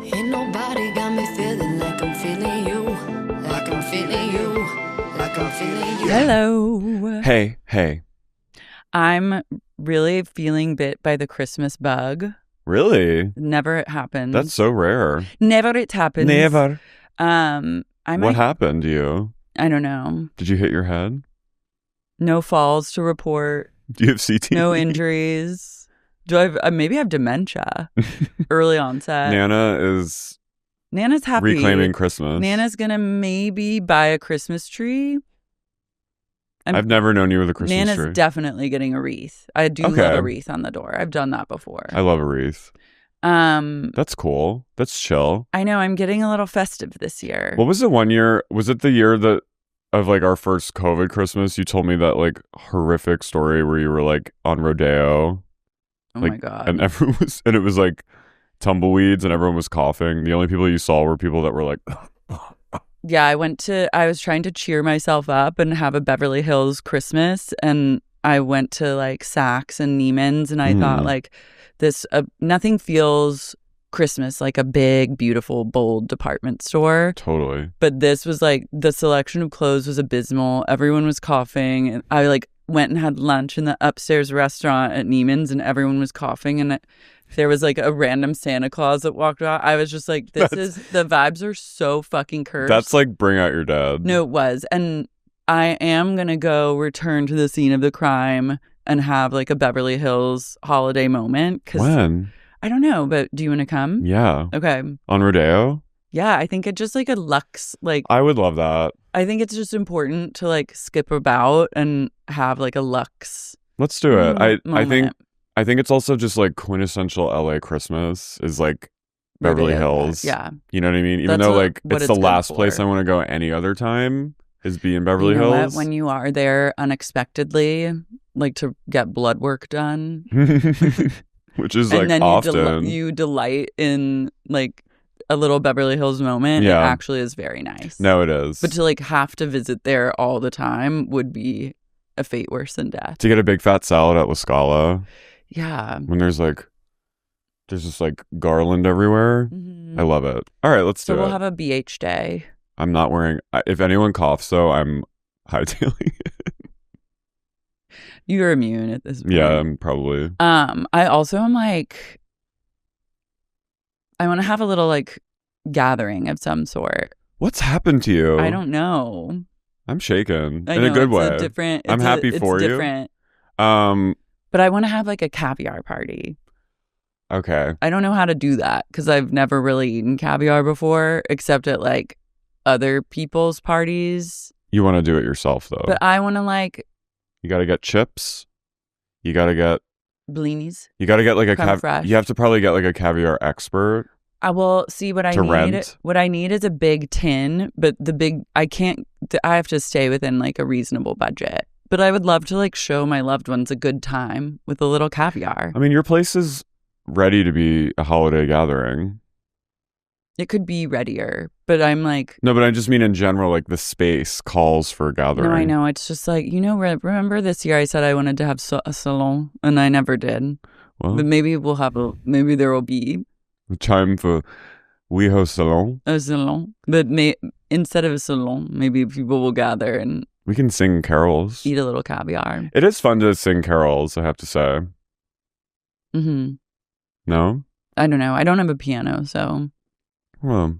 Ain't nobody got me feeling like I'm feeling you. Like I'm feeling you. Like I'm feeling you. Hello. Hey. I'm really feeling bit by the Christmas bug. Really? Never it happens. That's so rare. Never it happens. Never. What happened to you? I don't know. Did you hit your head? No falls to report. Do you have CT? No injuries. Do I have, maybe I have dementia. Early onset. Nana's happy. Reclaiming Christmas. Nana's gonna maybe buy a Christmas tree. I've never known you with a Christmas Nana's tree. definitely getting a wreath. I do love a wreath on the door. I've done that before. I love a wreath. That's cool. That's chill. I know. I'm getting a little festive this year. What was the one year? Was it the year that of like our first COVID Christmas? You told me that like horrific story where you were like on rodeo. Oh like, my God. And it was like tumbleweeds and everyone was coughing. The only people you saw were people that were like. Yeah, I was trying to cheer myself up and have a Beverly Hills Christmas, and I went to like Saks and Neiman's, and I thought like this, nothing feels Christmas like a big, beautiful, bold department store. Totally. But this was like, the selection of clothes was abysmal. Everyone was coughing, and I like went and had lunch in the upstairs restaurant at Neiman's, and everyone was coughing, and there was like a random Santa Claus that walked out. I was just like, the vibes are so fucking cursed. That's like Bring Out Your Dead. No, it was. And I am going to go return to the scene of the crime and have like a Beverly Hills holiday moment. When? I don't know, but do you want to come? Yeah. Okay. On rodeo? Yeah, I think it just like a Lux, like. I would love that. I think it's just important to like skip about and have like a Lux. Let's do it. Moment. I think it's also just like quintessential LA Christmas is like Beverly Hills. Yeah. You know what I mean? Even though like it's the last place I want to go any other time is be in Beverly Hills. When you are there unexpectedly, like to get blood work done. Which is and like then often. You delight in like a little Beverly Hills moment. Yeah. It actually is very nice. No, it is. But to like have to visit there all the time would be a fate worse than death. To get a big fat salad at La Scala. Yeah. When there's just like garland everywhere. Mm-hmm. I love it. All right, let's do it. So we'll have a BH day. I'm not wearing. If anyone coughs, though, I'm hightailing it. You're immune at this point. Yeah, I'm probably. I also am like, I want to have a little like gathering of some sort. What's happened to you? I don't know. I'm shaken I in know, a good way. I'm happy for you. Different. But I want to have like a caviar party. Okay. I don't know how to do that because I've never really eaten caviar before, except at like other people's parties. You want to do it yourself, though. But I want to like. You got to get chips. You got to get. Blinis. You got to get like a caviar. You have to probably get like a caviar expert. I will see what I need. Rent. What I need is a big tin, but I have to stay within like a reasonable budget. But I would love to like show my loved ones a good time with a little caviar. I mean, your place is ready to be a holiday gathering. It could be readier, but I'm like... No, but I just mean in general, like the space calls for a gathering. No, I know. It's just like, remember this year I said I wanted to have a salon, and I never did. Well, but maybe maybe there will be... time for we host salon. A salon. But instead of a salon, maybe people will gather and... We can sing carols. Eat a little caviar. It is fun to sing carols, I have to say. Mm-hmm. No? I don't know. I don't have a piano, so... Well,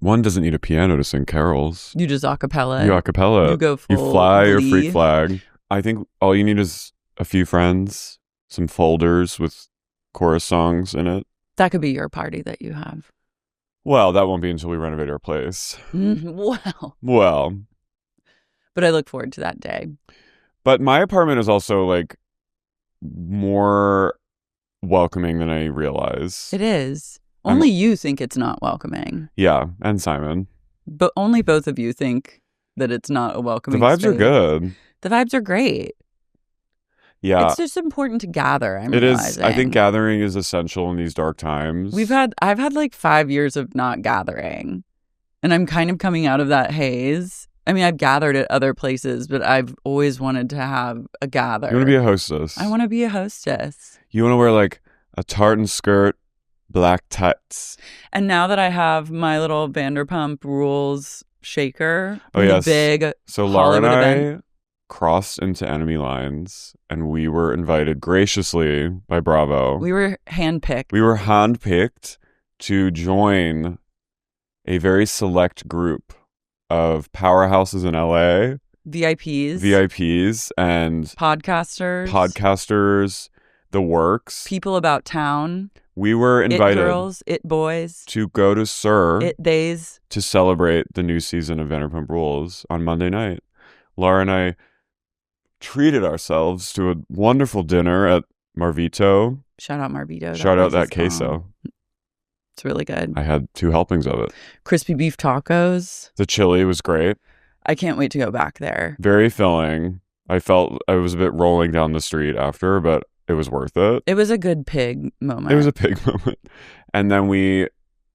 one doesn't need a piano to sing carols. You just acapella. You acapella. You go full You fly Glee. your freak flag. I think all you need is a few friends, some folders with chorus songs in it. That could be your party that you have. Well, that won't be until we renovate our place. Well. But I look forward to that day. But my apartment is also like more welcoming than I realize. It is. Only you think it's not welcoming. Yeah, and Simon. But only both of you think that it's not a welcoming The vibes space. are good. The vibes are great. Yeah. It's just important to gather, I'm It realizing. is. I think gathering is essential in these dark times. I've had like 5 years of not gathering. And I'm kind of coming out of that haze. I mean, I've gathered at other places, but I've always wanted to have a gather. You want to be a hostess. I want to be a hostess. You want to wear like a tartan skirt, black tights. And now that I have my little Vanderpump Rules shaker, yes. the big so Lara and Hollywood I event. crossed into enemy lines, and we were invited graciously by Bravo. We were handpicked. We were handpicked to join a very select group of powerhouses in LA. VIPs and podcasters, the works. People about town. We were invited. It girls, it boys. To go to Sir. It days. To celebrate the new season of Vanderpump Rules on Monday night. Lara and I treated ourselves to a wonderful dinner at Marvito. Shout out Marvito. Shout out that queso. It's really good. I had 2 helpings of it. Crispy beef tacos. The chili was great. I can't wait to go back there. Very filling. I felt I was a bit rolling down the street after, but it was worth it. It was a good pig moment. It was a pig moment. And then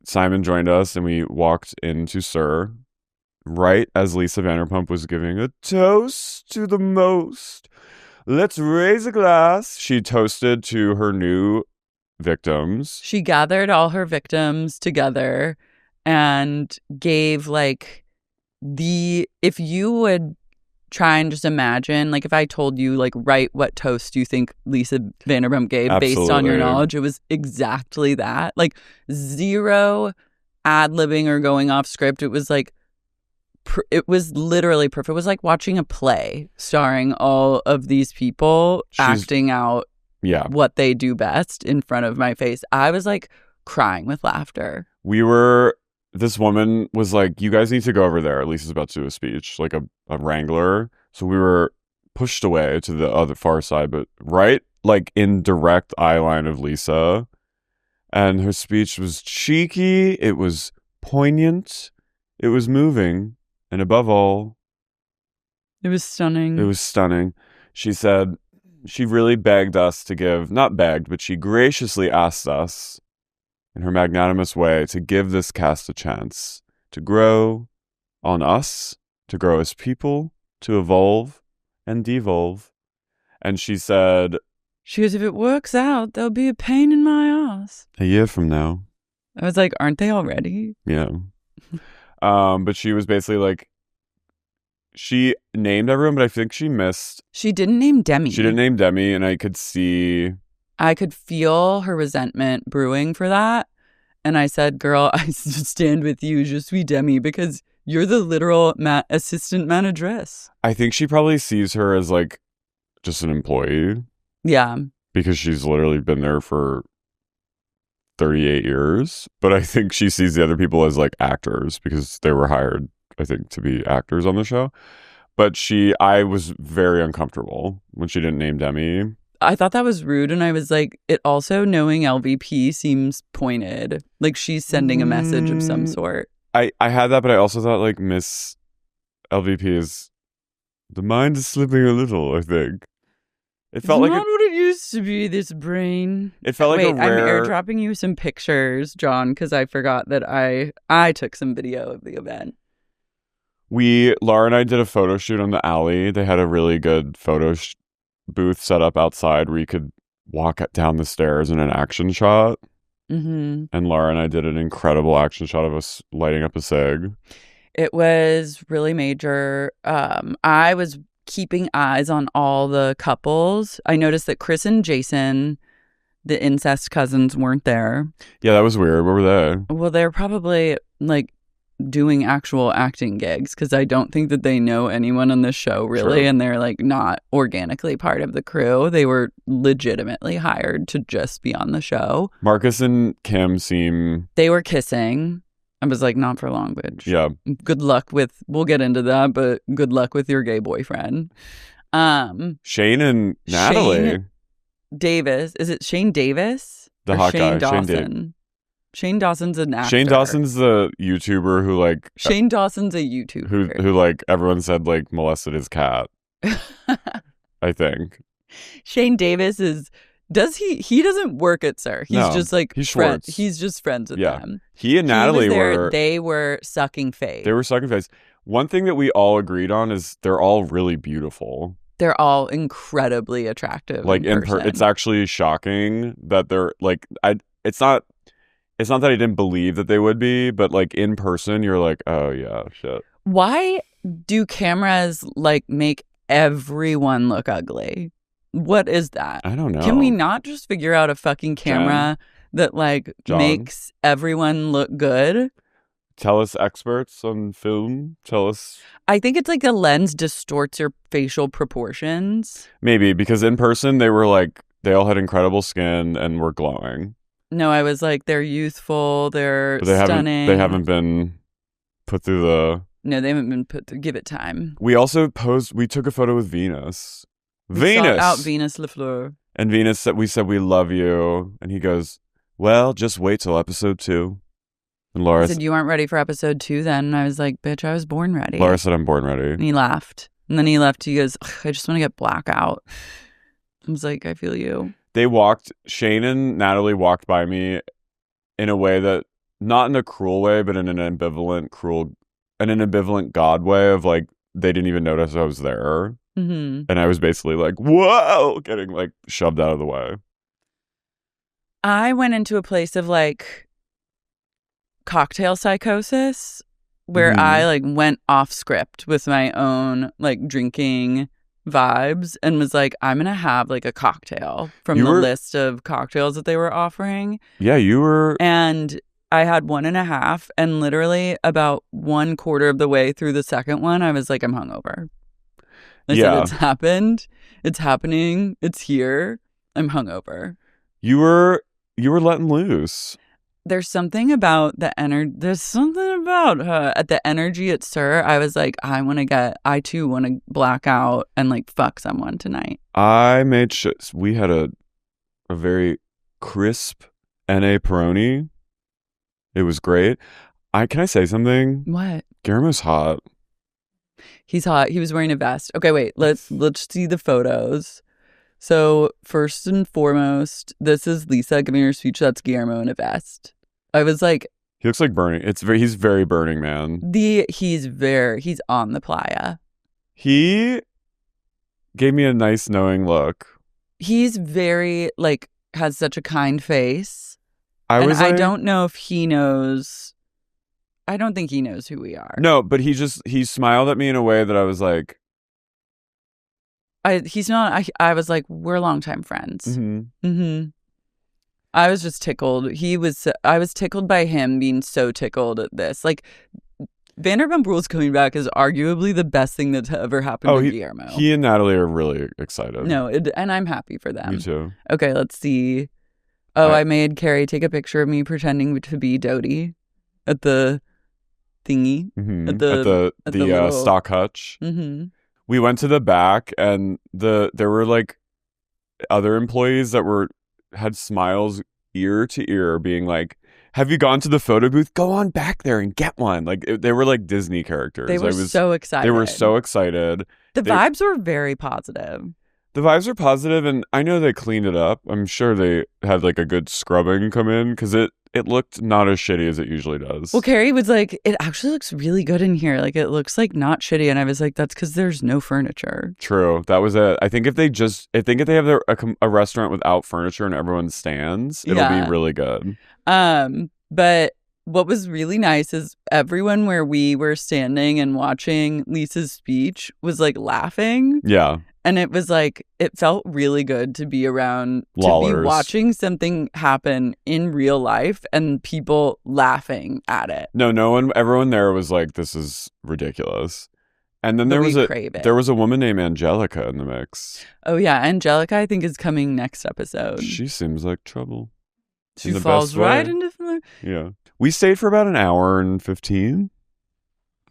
Simon joined us and we walked into Sir right as Lisa Vanderpump was giving a toast to the most. Let's raise a glass. She toasted to her new victims. She gathered all her victims together and gave if you would try and just imagine, if I told you, write what toast you think Lisa Vanderpump gave based on your knowledge, it was exactly that. Zero ad-libbing or going off script. It was it was literally perfect. It was like watching a play starring all of these people acting out what they do best in front of my face. I was crying with laughter. This woman was like, you guys need to go over there. Lisa's about to do a speech, like a wrangler. So we were pushed away to the other far side, but right in direct eye line of Lisa. And her speech was cheeky. It was poignant. It was moving. And above all, it was stunning. It was stunning. She said she really begged us to give, not begged, but she graciously asked us in her magnanimous way to give this cast a chance to grow on us, to grow as people, to evolve and devolve. And she said, goes, if it works out, there'll be a pain in my ass. A year from now. I was like, aren't they already? Yeah. But she was basically she named everyone, but I think she missed. She didn't name Demy. She didn't name Demy, and I could feel her resentment brewing for that. And I said, girl, I stand with you, je suis Demy, because you're the literal assistant manageress. I think she probably sees her as just an employee. Yeah. Because she's literally been there for 38 years. But I think she sees the other people as actors because they were hired, I think, to be actors on the show. But I was very uncomfortable when she didn't name Demy. I thought that was rude, and I was like, it also, knowing LVP seems pointed. She's sending a message of some sort. I had that, but I also thought, Miss LVP is... The mind is slipping a little, I think. It felt it's not what it used to be, this brain. It felt like a rare... I'm airdropping you some pictures, John, because I forgot that I took some video of the event. Lara and I did a photo shoot on the alley. They had a really good photo booth set up outside where you could walk down the stairs in an action shot. Mm-hmm. And Lara and I did an incredible action shot of us lighting up a cig. It was really major. I was keeping eyes on all the couples. I noticed that Chris and Jason, the incest cousins, weren't there. Yeah, that was weird. Where were they? Well, they're probably doing actual acting gigs, because I don't think that they know anyone on the show really. True. And they're not organically part of the crew. They were legitimately hired to just be on the show. Marcus and Kim they were kissing. I was like, not for long, bitch. Yeah. Good luck we'll get into that, but good luck with your gay boyfriend. Shane and Natalie. Shane Davis. Is it Shane Davis? The hot guy. Dawson? Shane Dawson's an actor. Shane Dawson's the YouTuber who Shane Dawson's a YouTuber. Who everyone said molested his cat. I think. Shane Davis he doesn't work at Sir. He's just he's just friends with them. He and Natalie they were sucking face. They were sucking face. One thing that we all agreed on is they're all really beautiful. They're all incredibly attractive. In person. It's actually shocking that they're it's not it's not that I didn't believe that they would be, but like in person, you're like, oh yeah, shit. Why do cameras like make everyone look ugly? What is that? I don't know. Can we not just figure out a fucking camera that like John? makes everyone look good? Tell us, experts on film. Tell us. I think it's like the lens distorts your facial proportions. Maybe because in person they were like, they all had incredible skin and were glowing. No, I was like, they're youthful, they're stunning. They haven't been put through the. No, they haven't been put through. Give it time. We also we took a photo with Venus. We sought out Venus Le Fleur. And Venus said, we love you. And he goes, well, just wait till episode 2. And Lara said, you aren't ready for episode 2 then. And I was like, bitch, I was born ready. Lara said, I'm born ready. And he laughed. And then he left. He goes, I just want to get blackout. I was like, I feel you. Shane and Natalie walked by me in a way that, not in a cruel way, but in an ambivalent God way of like, they didn't even notice I was there. Mm-hmm. And I was basically like, whoa, getting like shoved out of the way. I went into a place of like cocktail psychosis where I like went off script with my own like drinking vibes and was like, I'm gonna have like a cocktail from the list of cocktails that they were offering. Yeah, you were. And I had 1.5, and literally about 1/4 of the way through the second one, I was like, I'm hungover. I said, it's happened. It's happening. It's here. I'm hungover. You were letting loose. There's something about the energy. There's something about the energy at Sir. I was like, I too want to black out and like fuck someone tonight. I made sure we had a very crisp NA Peroni. It was great. Can I say something? What? Guillermo's hot. He's hot. He was wearing a vest. Okay, wait. Let's see the photos. So first and foremost, this is Lisa giving her speech. That's Guillermo in a vest. I was like, he looks like Burning. He's very Burning Man. He's on the playa. He gave me a nice knowing look. He's very like has such a kind face. I don't know if he knows. I don't think he knows who we are. No, but he smiled at me in a way that I was like, he's not. I was like, we're longtime friends. Mm-hmm. Mm-hmm. I was just tickled. I was tickled by him being so tickled at this. Like, Vanderpump Rules coming back is arguably the best thing that's ever happened to Guillermo. He and Natalie are really excited. No, and I'm happy for them. Me too. Okay, let's see. Oh, I made Carey take a picture of me pretending to be Dodie at the thingy. Mm-hmm. At the stock hutch. Mm-hmm. We went to the back, and there were like other employees that had smiles ear to ear, being like, "Have you gone to the photo booth? Go on back there and get one." Like they were like Disney characters. They were so excited. They were so excited. The vibes were very positive. The vibes are positive, and I know they cleaned it up. I'm sure they had like a good scrubbing come in because it looked not as shitty as it usually does. Well, Carey was like, it actually looks really good in here. Like, it looks like not shitty. And I was like, that's because there's no furniture. True. That was it. I think if they have a restaurant without furniture and everyone stands, it'll be really good. But what was really nice is everyone where we were standing and watching Lisa's speech was like laughing. Yeah. And it was like, it felt really good to be around, Lollers. to be watching something happen in real life and people laughing at it. Everyone there was like, this is ridiculous. And then there was a woman named Angelica in the mix. Oh yeah, Angelica I think is coming next episode. She seems like trouble. She falls right into Fleur. Yeah. We stayed for about an hour and 15.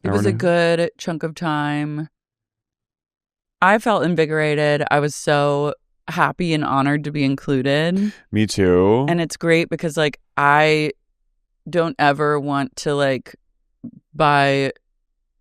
It was a good chunk of time. I felt invigorated. I was so happy and honored to be included. Me too. And it's great because like I don't ever want to like by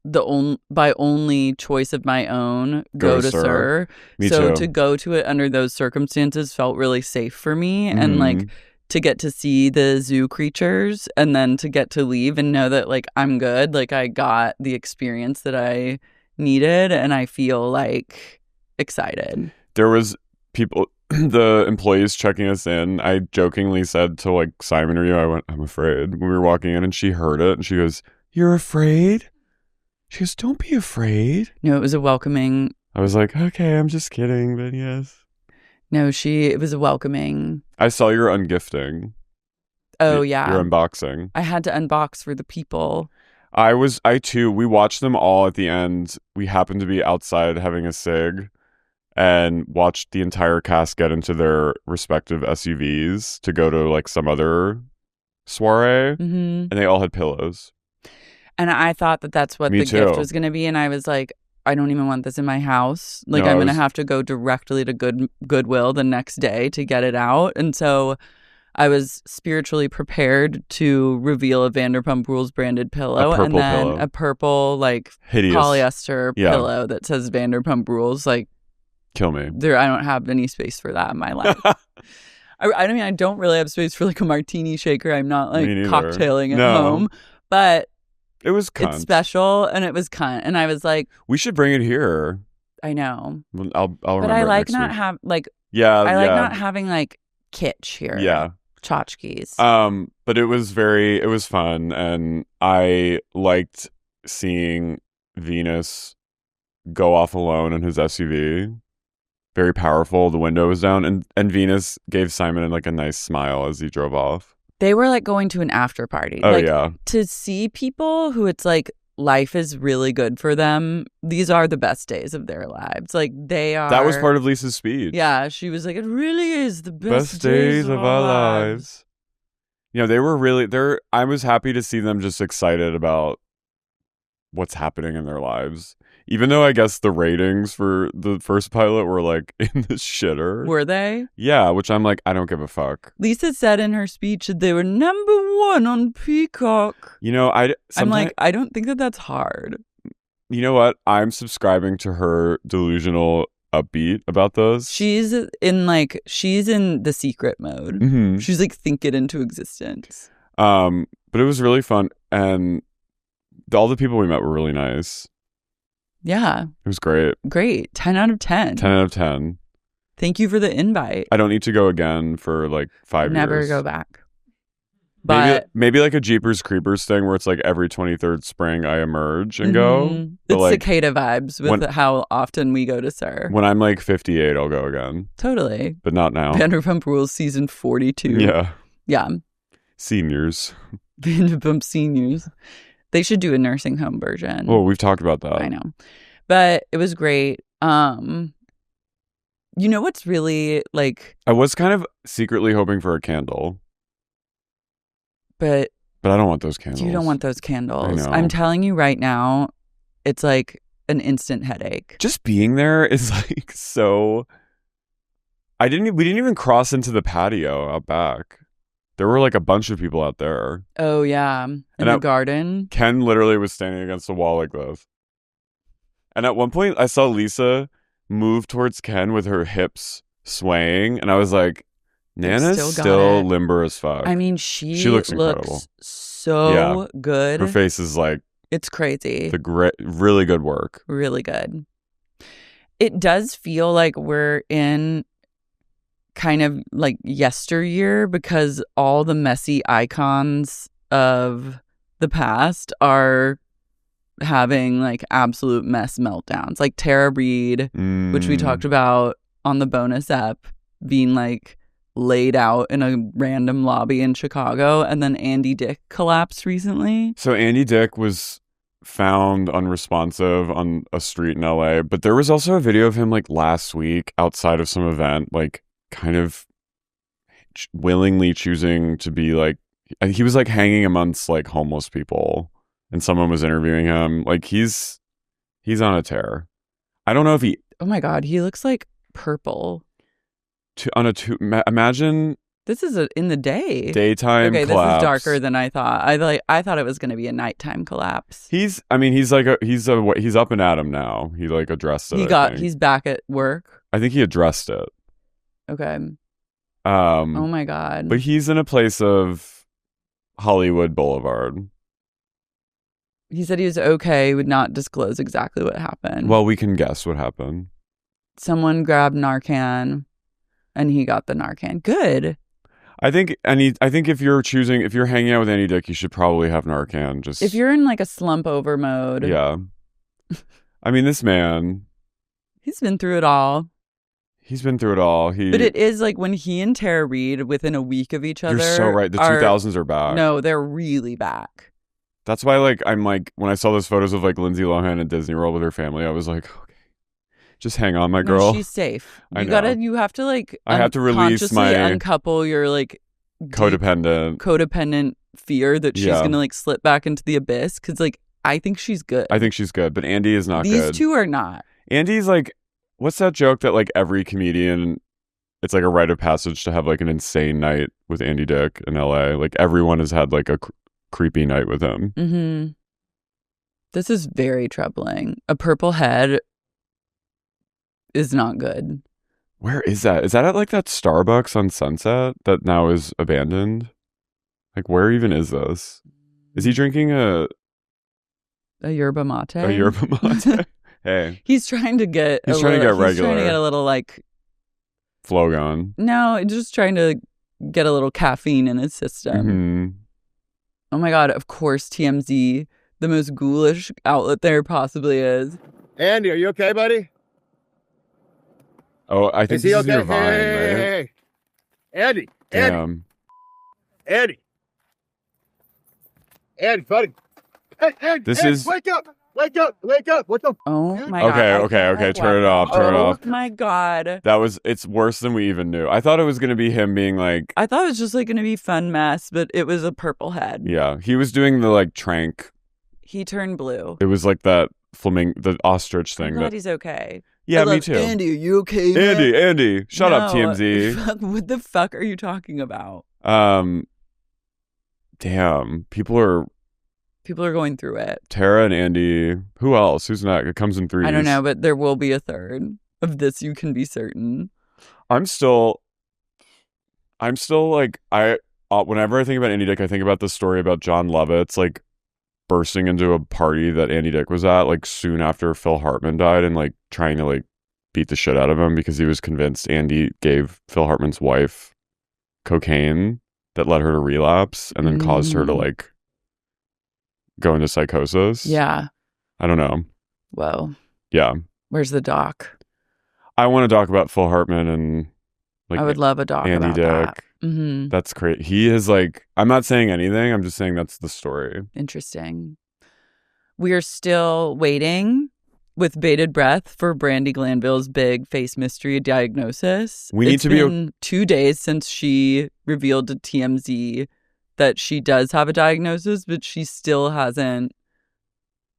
only choice of my own go to Sir. Me so too. To go to it under those circumstances felt really safe for me. Mm-hmm. And like to get to see the zoo creatures and then to get to leave and know that like I'm good. Like I got the experience that I needed and I feel like excited. There was people, the employees checking us in, I jokingly said to like Simon or you, I went, I'm afraid, when we were walking in, and she heard it and she goes, you're afraid? She goes, don't be afraid. No, it was a welcoming. I was like, okay, I'm just kidding, but yes. No, it was a welcoming. I saw your ungifting. Oh, yeah. Your unboxing. I had to unbox for the people. I too, we watched them all at the end. We happened to be outside having a cig and watched the entire cast get into their respective SUVs to go to like some other soiree. Mm-hmm. And they all had pillows. And I thought that that's what Me the too. gift was going to be. And I was like, I don't even want this in my house. Like, No, I'm going to have to go directly to Goodwill the next day to get it out. And so I was spiritually prepared to reveal a Vanderpump Rules branded pillow. A purple and then pillow. a purple, like, Hideous. polyester pillow that says Vanderpump Rules. Like, Kill me. I don't have any space for that in my life. I mean, I don't really have space for like a martini shaker. I'm not like cocktailing at home. But it was cunt. It's special and it was cunt. And I was like, we should bring it here. I know. I'll remember. But I like next not week. have like I like not having like kitsch here. Yeah. Tchotchkes. But it was fun, and I liked seeing Venus go off alone in his SUV. Very powerful. The window was down, and Venus gave Simon like a nice smile as he drove off. They were like going to an after party. Oh, like, yeah. To see people who it's like life is really good for them. These are the best days of their lives. Like they are. That was part of Lisa's speech. Yeah. She was like, it really is the best days of our lives. You know, they were really there. I was happy to see them just excited about what's happening in their lives. Even though I guess the ratings for the first pilot were like in the shitter. Were they? Yeah, which I'm like, I don't give a fuck. Lisa said in her speech that they were #1 on Peacock. You know, I'm like, I don't think that that's hard. You know what? I'm subscribing to her delusional upbeat about those. She's in the secret mode. Mm-hmm. She's like, think it into existence. But it was really fun. And all the people we met were really nice. Yeah. It was great. Great. 10 out of 10. 10 out of 10. Thank you for the invite. I don't need to go again for like 5 years. Never go back. But maybe like a Jeepers Creepers thing where it's like every 23rd spring I emerge and go. It's like, cicada vibes with how often we go to Sir. When I'm like 58, I'll go again. Totally. But not now. Vanderpump Rules season 42. Yeah. Yeah. Seniors. Vanderpump seniors. They should do a nursing home version. Oh, we've talked about that. I know. But it was great. You know what's really like... I was kind of secretly hoping for a candle. But I don't want those candles. You don't want those candles. I know. I'm telling you right now, it's like an instant headache. Just being there is like so... We didn't even cross into the patio out back. There were like a bunch of people out there. Oh, yeah. In the garden. Ken literally was standing against the wall like this. And at one point, I saw Lisa move towards Ken with her hips swaying. And I was like, Nana's still limber as fuck. I mean, she looks incredible. So good. Her face is like... It's crazy. Really good work. Really good. It does feel like we're in... kind of like yesteryear because all the messy icons of the past are having like absolute mess meltdowns. Like Tara Reid, which we talked about on the bonus ep, being like laid out in a random lobby in Chicago. And then Andy Dick collapsed recently. So Andy Dick was found unresponsive on a street in LA, but there was also a video of him like last week outside of some event, like kind of willingly choosing to be like, he was like hanging amongst like homeless people and someone was interviewing him. Like he's on a tear. I don't know if he... Oh my God, he looks like purple. Imagine... This is in the day. Daytime collapse. This is darker than I thought. I thought it was going to be a nighttime collapse. He's up and at him now. He like addressed it. He's back at work. I think he addressed it. Okay. Oh my God. But he's in a place of Hollywood Boulevard. He said he was okay, would not disclose exactly what happened. Well, we can guess what happened. Someone grabbed Narcan and he got the Narcan. Good. I think if you're hanging out with Andy Dick, you should probably have Narcan. Just if you're in like a slump over mode. Yeah. I mean, this man, he's been through it all. But it is like when he and Tara Reid within a week of each other. You're so right. The 2000s are back. No, they're really back. That's why, like, I'm like, when I saw those photos of like Lindsay Lohan at Disney World with her family, I was like, okay, just hang on, my girl. No, she's safe. You have to like, I have to release my uncouple your like codependent fear that she's gonna like slip back into the abyss. Because like, I think she's good. But Andy is not good. These two are not. Andy's like, what's that joke that like every comedian, it's like a rite of passage to have like an insane night with Andy Dick in LA. Like everyone has had like a creepy night with him. Mm-hmm. This is very troubling. A purple head is not good. Where is that? Is that at like that Starbucks on Sunset that now is abandoned? Like where even is this? Is he drinking a yerba mate? A yerba mate? Hey. He's trying to get regular. He's trying to get a little like flow going. No, just trying to get a little caffeine in his system. Mm-hmm. Oh my God, of course TMZ, the most ghoulish outlet there possibly is. Andy, are you okay, buddy? Oh, I think is he this okay? is your Vine, Hey. Andy. Damn. Andy, buddy. Hey, this Andy, is... Wake up! What the... Oh my God. Okay. Turn it off. Oh my God. It's worse than we even knew. I thought it was going to be him being like... I thought it was just like going to be fun mess, but it was a purple head. Yeah. He was doing the like trank. He turned blue. It was like that the ostrich thing. I'm glad he's okay. Yeah, me too. Andy, are you okay, man? Andy. Shut up, TMZ. What the fuck are you talking about? Damn. People are going through it. Tara and Andy. Who else? Who's next? It comes in threes. I don't know, but there will be a third. Of this, you can be certain. I'm still like, whenever I think about Andy Dick, I think about the story about John Lovitz, like, bursting into a party that Andy Dick was at, like, soon after Phil Hartman died and, like, trying to, like, beat the shit out of him because he was convinced Andy gave Phil Hartman's wife cocaine that led her to relapse and then caused her to, like, go into psychosis. Yeah. I don't know. Whoa. Yeah. Where's the doc? I want to talk about Phil Hartman and like I would love a doc Andy about Dick. That. Mm-hmm. That's great. He is like, I'm not saying anything. I'm just saying that's the story. Interesting. We are still waiting with bated breath for Brandy Glanville's big face mystery diagnosis. It's been 2 days since she revealed to TMZ that she does have a diagnosis, but she still hasn't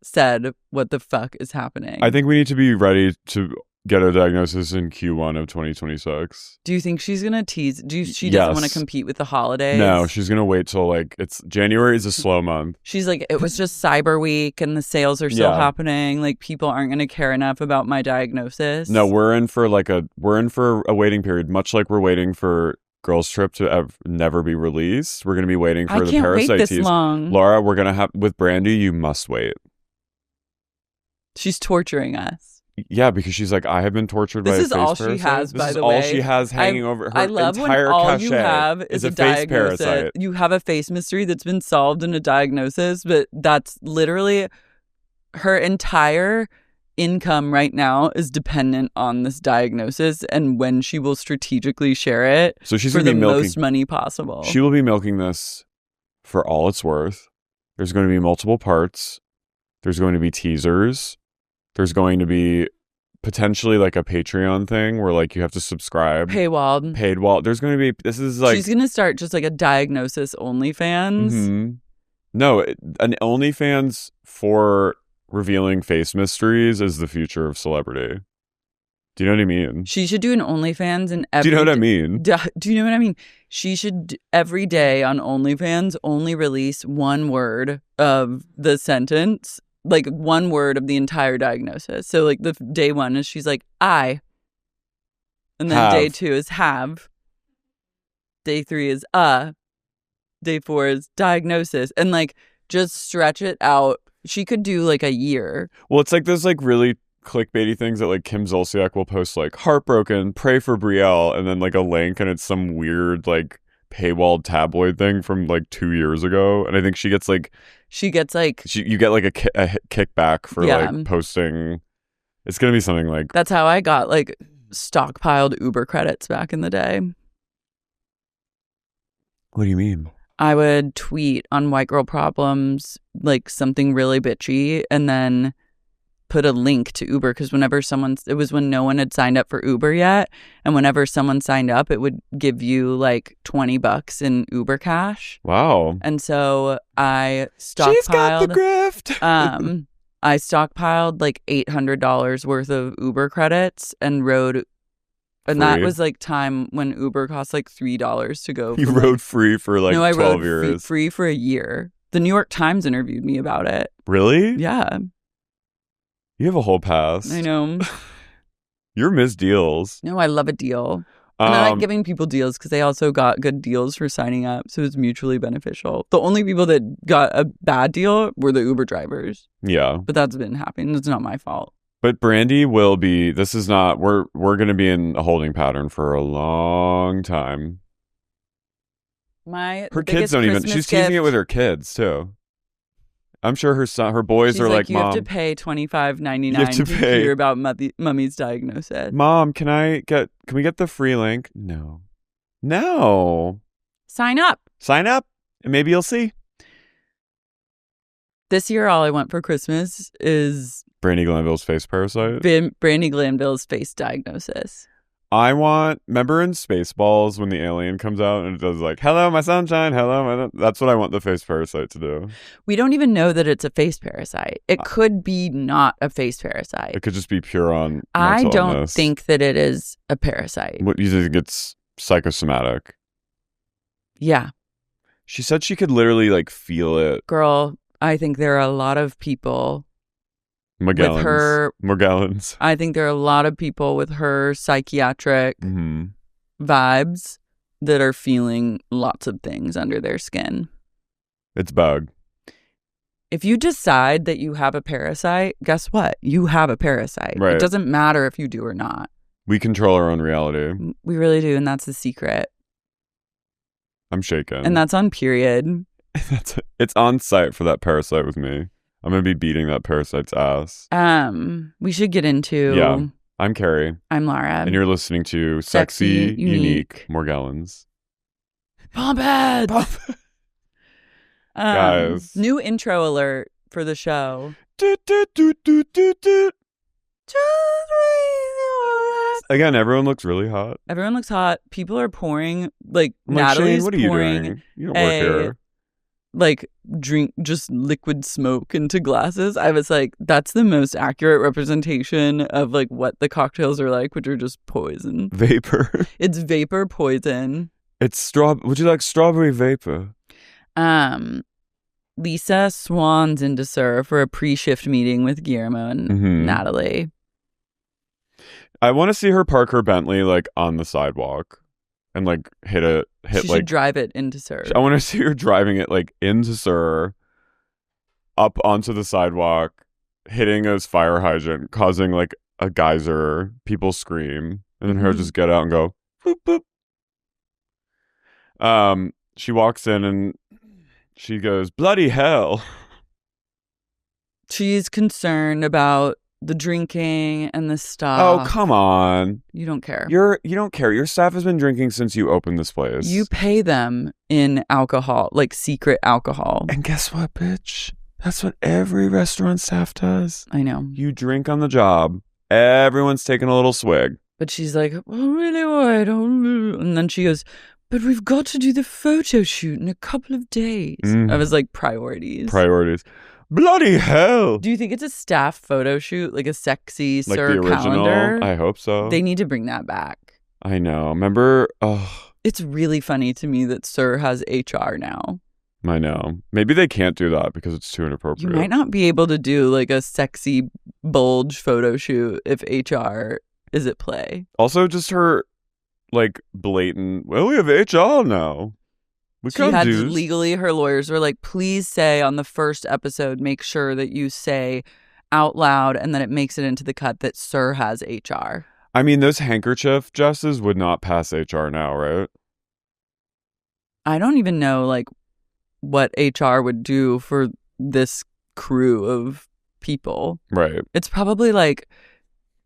said what the fuck is happening. I think we need to be ready to get a diagnosis in Q1 of 2026. Do you think she's going to tease? She doesn't want to compete with the holidays? No, she's going to wait till like January is a slow month. She's like, it was just Cyber Week and the sales are still happening. Like people aren't going to care enough about my diagnosis. No, we're in for a waiting period, much like we're waiting for Girls Trip to never be released. We're going to be waiting for the Parasite wait this tease. Long. Lara, we're going to have with Brandy, you must wait. She's torturing us. Yeah, because she's like, I have been tortured by a face parasite. This is all she has, by the way. way. This is all she has hanging over her I love entire when all cachet you have is a face parasite. You have a face mystery that's been solved in a diagnosis, but that's literally her entire income right now is dependent on this diagnosis and when she will strategically share it so she's for gonna the be milking, most money possible. She will be milking this for all it's worth. There's going to be multiple parts. There's going to be teasers. There's going to be potentially like a Patreon thing where like you have to subscribe. Paywall. There's going to be, this is like. She's going to start just like a diagnosis OnlyFans. Mm-hmm. No, an OnlyFans for revealing face mysteries is the future of celebrity. Do you know what I mean? She should do an OnlyFans and do you know what I mean? Do you know what I mean? She should every day on OnlyFans only release one word of the sentence, like one word of the entire diagnosis. So like the day one is she's like, I. And then day 2 is have. Day 3 is Day 4 is diagnosis. And like just stretch it out. She could do like a year. Well, it's like this like really clickbaity things that like Kim Zolciak will post like heartbroken, pray for Brielle, and then like a link and it's some weird like paywalled tabloid thing from like 2 years ago. And I think you get like a kickback for like posting. It's gonna be something like that's how I got like stockpiled Uber credits back in the day. What do you mean? I would tweet on White Girl Problems like something really bitchy and then put a link to Uber, because it was when no one had signed up for Uber yet, and whenever someone signed up it would give you like $20 in Uber cash. Wow. And so I stockpiled. She's got the grift. I stockpiled like $800 worth of Uber credits and rode. And that was like time when Uber cost like $3 to go. You rode free for like 12 years. I rode free for a year. The New York Times interviewed me about it. Really? Yeah. You have a whole past. I know. You're Ms. Deals. No, I love a deal. And I like giving people deals because they also got good deals for signing up. So it was mutually beneficial. The only people that got a bad deal were the Uber drivers. Yeah. But that's been happening. It's not my fault. But Brandy will be, this is not, we're going to be in a holding pattern for a long time. Her kids don't even, she's teasing it with her kids too. I'm sure her boys she's are like, you Mom, have to pay $25.99 to hear about Mummy's diagnosis. Mom, can we get the free link? No. Sign up, and maybe you'll see. This year, all I want for Christmas is Brandy Glanville's face parasite. Brandy Glanville's face diagnosis. I want, remember in Spaceballs when the alien comes out and it does like, hello, my sunshine, that's what I want the face parasite to do. We don't even know that it's a face parasite. It could be not a face parasite. It could just be pure on I mental don't illness. think that it is a parasite. What, you think it's psychosomatic? Yeah. She said she could literally like feel it. Girl, I think there are a lot of people Morgellons. I think there are a lot of people with her psychiatric vibes that are feeling lots of things under their skin. It's bug. If you decide that you have a parasite, guess what? You have a parasite. Right. It doesn't matter if you do or not. We control our own reality. We really do, and that's the secret. I'm shaken. And that's on period. It's on site for that parasite with me. I'm going to be beating that parasite's ass. We should get into... Yeah. I'm Carey. I'm Lara. And you're listening to Sexy, Unique, Morgellons. Pump it! Guys. New intro alert for the show. Again, everyone looks really hot. Everyone looks hot. People are pouring, like, Shane, Natalie's what are you pouring doing? You don't work here. Like, drink just liquid smoke into glasses. I was like, that's the most accurate representation of like what the cocktails are like, which are just poison. Vapor. It's vapor poison. It's would you like strawberry vapor? Lisa swans into SUR for a pre-shift meeting with Guillermo and Natalie. I want to see her park her Bentley like on the sidewalk and like hit she should drive it into SUR. I want to see her driving it like into SUR, up onto the sidewalk, hitting a fire hydrant, causing like a geyser. People scream, and then her just get out and go boop boop. She walks in and she goes, bloody hell. She's concerned about the drinking and the stuff. Oh, come on. You don't care. You don't care. Your staff has been drinking since you opened this place. You pay them in alcohol, like secret alcohol. And guess what, bitch? That's what every restaurant staff does. I know. You drink on the job. Everyone's taking a little swig. But she's like, oh, really? What? And then she goes, but we've got to do the photo shoot in a couple of days. I was like, priorities. Bloody hell. Do you think it's a staff photo shoot, like a sexy like SUR the original? Calendar? I hope so. They need to bring that back. I know. Remember? Oh. It's really funny to me that SUR has HR now. I know. Maybe they can't do that because it's too inappropriate. You might not be able to do like a sexy bulge photo shoot if HR is at play. Also, just her like blatant, well, we have HR now. She had legally, her lawyers were like, please say on the first episode, make sure that you say out loud, and then it makes it into the cut that Sir has HR. I mean, those handkerchief Jesses would not pass HR now, right? I don't even know like what HR would do for this crew of people. Right. It's probably like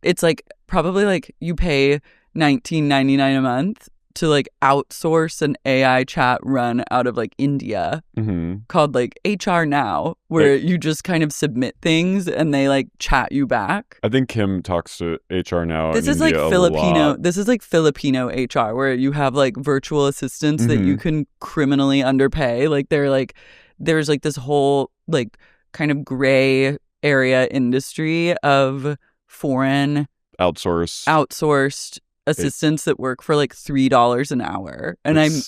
you pay $19.99 a month to like outsource an AI chat run out of like India called like HR Now, where you just kind of submit things and they like chat you back. I think Kim talks to HR Now. This in is like India a Filipino. lot. This is like Filipino HR, where you have like virtual assistants that you can criminally underpay. Like there's like this whole like kind of gray area industry of foreign outsourced assistants that work for like $3 an hour, and I'm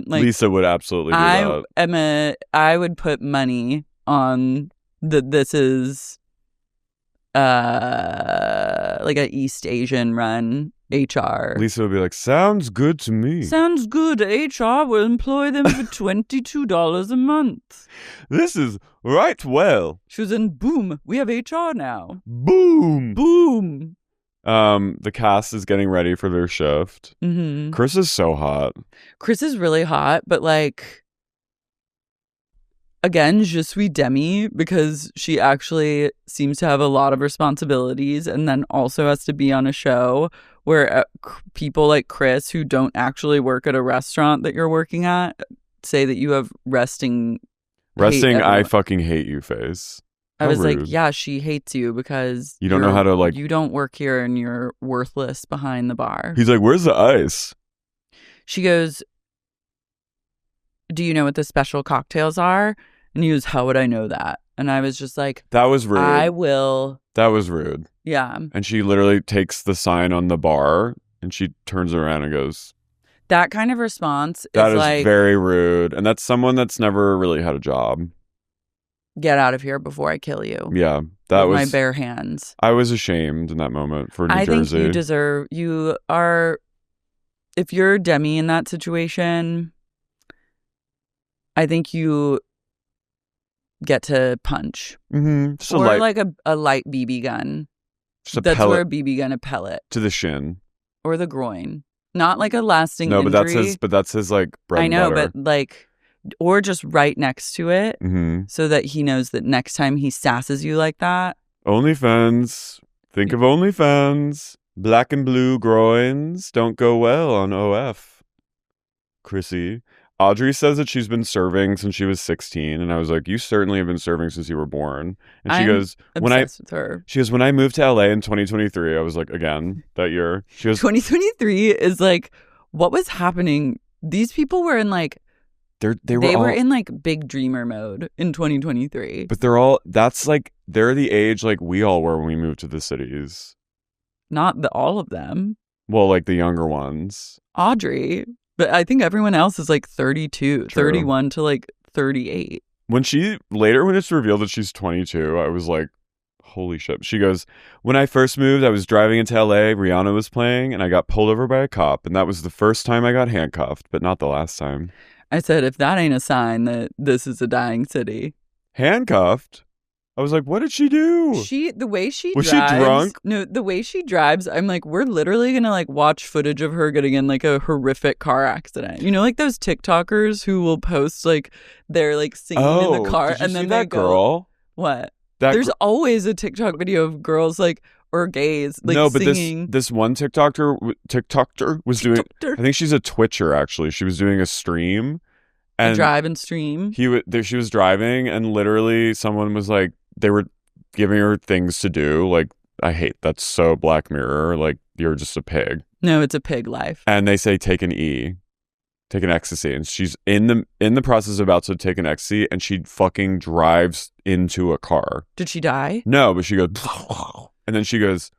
like Lisa would absolutely do that. I would put money on that. This is like a East Asian run HR. Lisa would be like, sounds good to me. Sounds good. HR will employ them for $22 a month. This is right well. She was in boom. We have HR now. Boom. Boom. The cast is getting ready for their shift. Chris is so hot. Chris is really hot, but like, again, je suis Demy, because she actually seems to have a lot of responsibilities and then also has to be on a show where people like Chris, who don't actually work at a restaurant that you're working at, say that you have resting I fucking hate you face. I was rude. like, yeah, she hates you because you don't know how to like. You don't work here and you're worthless behind the bar. He's like, where's the ice? She goes, do you know what the special cocktails are? And he goes, how would I know that? And I was just like, that was rude. I will. That was rude. Yeah. And she literally takes the sign on the bar and she turns around and goes. That kind of response that is like, very rude. And that's someone that's never really had a job. Get out of here before I kill you. Yeah. That was my bare hands. I was ashamed in that moment for New Jersey. I think you are, if you're Demy in that situation, I think you get to punch. Just or like a light BB gun. That's pellet. where a BB gun, a pellet. To the shin. Or the groin. Not like a lasting injury. No, but that's his like bread and butter. but like, or just right next to it so that he knows that next time he sasses you like that. OnlyFans. Think of OnlyFans. Black and blue groins don't go well on OF. Chrissy. Audrey says that she's been serving since she was 16, and I was like, you certainly have been serving since you were born. And she goes, with her. She goes, when I moved to LA in 2023, I was like, again, that year. She goes, 2023 is like, what was happening? These people were in like, they were in like big dreamer mode in 2023. But they're the age like we all were when we moved to the cities. Not all of them. Well, like the younger ones. Audrey. But I think everyone else is like 32, True. 31 to like 38. When it's revealed that she's 22, I was like, holy shit. She goes, when I first moved, I was driving into LA, Rihanna was playing, and I got pulled over by a cop. And that was the first time I got handcuffed, but not the last time. I said, if that ain't a sign that this is a dying city. Handcuffed? I was like, what did she do? The way she was drives. Was she drunk? No, the way she drives, I'm like, we're literally going to like watch footage of her getting in like a horrific car accident. You know, like those TikTokers who will post like they're like singing in the car did you and see then that they go, girl? What? There's always a TikTok video of girls like, or gays like singing. But this one TikToker was doing, I think she's a Twitcher actually. She was doing a stream. And drive and stream. She was driving and literally someone was like, they were giving her things to do. Like, I hate that's so Black Mirror. Like, you're just a pig. No, it's a pig life. And they say take an ecstasy, and she's in the process about to take an ecstasy, and she fucking drives into a car. Did she die? No, but she goes, and then she goes,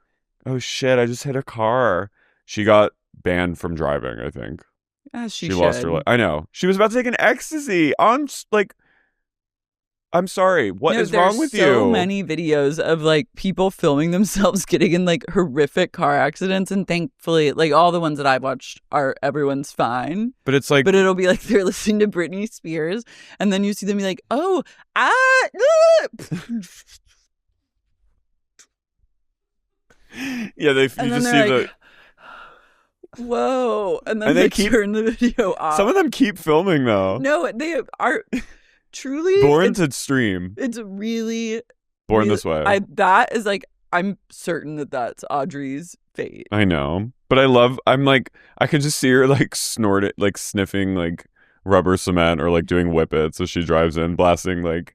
oh shit, I just hit a car. She got banned from driving, I think. As she lost her life. I know. She was about to take an ecstasy on like. I'm sorry. What is wrong with you? There's so many videos of like people filming themselves getting in like horrific car accidents, and thankfully, like all the ones that I've watched everyone's fine. But it's like, but it'll be like they're listening to Britney Spears, and then you see them be like, "Oh, Yeah, you And then just see they're the. like, whoa. And then And they they keep- turn the video off. Some of them keep filming though. No, they are truly. Born to stream. It's really. Born really- this way. That is like, I'm certain that that's Audrey's fate. I know. But I'm like, I could just see her like snort it, like sniffing like rubber cement or like doing whippets as she drives in, blasting like,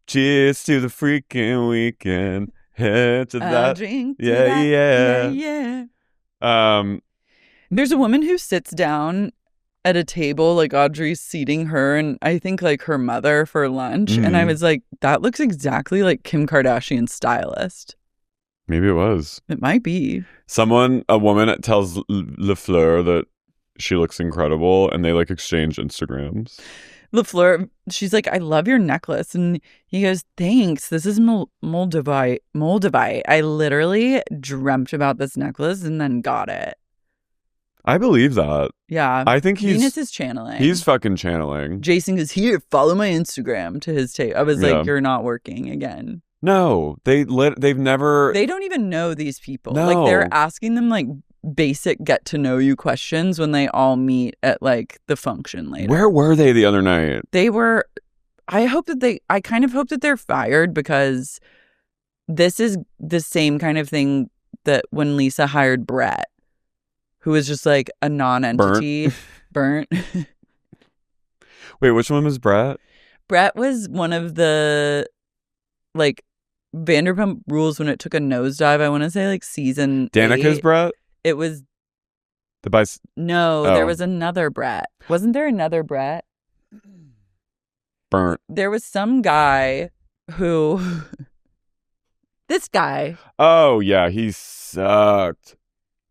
cheers to the freaking weekend. Head to that. Drink to Yeah, that. yeah. Yeah. There's a woman who sits down at a table, like Audrey's seating her and I think like her mother for lunch. And I was like, that looks exactly like Kim Kardashian's stylist. Maybe it was. It might be. A woman tells Le Fleur that she looks incredible and they like exchange Instagrams. Le Fleur, she's like, I love your necklace. And he goes, thanks. This is Moldavite. I literally dreamt about this necklace and then got it. I believe that. Yeah. I think Venus is channeling. He's fucking channeling. Jason is here. Follow my Instagram to his tape. I was Yeah. like, you're not working again. No, they've never. They don't even know these people. No. Like they're asking them like basic get to know you questions when they all meet at like the function later. Where were they the other night? They were. I kind of hope that they're fired because this is the same kind of thing that when Lisa hired Brett, who was just like a non-entity. Burnt. Wait, which one was Brett? Brett was one of the like Vanderpump Rules when it took a nosedive. I want to say like season Danica's 8. Brett? It was Oh. there was another Brett. Wasn't there another Brett? Burnt. There was some guy who this guy. Oh, yeah, he sucked.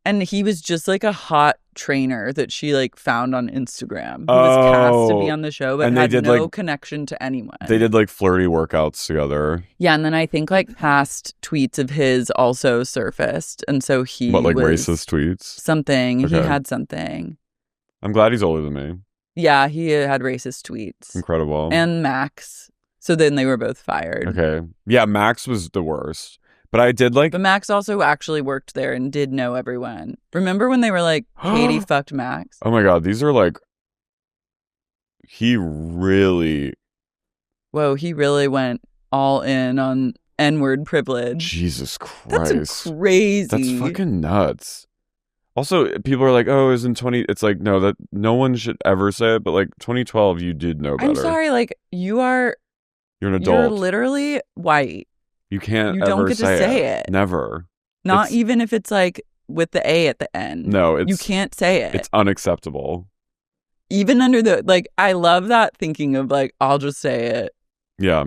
And he was just like a hot trainer that she like found on Instagram. Who was cast to be on the show, but And they had did, no like- connection to anyone. They did like flirty workouts together. Yeah, and then I think like past tweets of his also surfaced. And so he What, like was racist tweets? something. He Okay. had something. I'm glad he's older than me. Yeah, he had racist tweets. Incredible. And Max. So then they were both fired. Okay. Yeah, Max was the worst. But I did like. But Max also actually worked there and did know everyone. Remember when they were like, Katie fucked Max? Oh my God, these are like. He really. Whoa, he really went all in on N-word privilege. Jesus Christ. That's crazy. That's fucking nuts. Also, people are like, "Oh, isn't 20?" It's like, no, that no one should ever say it. But like 2012, you did know better. I'm sorry, like You're an you're adult. literally white. You can't. You ever don't get to say it. Never. Not It's- even if it's like with the A at the end. No, it's you can't say it. It's unacceptable. Even under the like, I love that thinking of like, I'll just say it Yeah.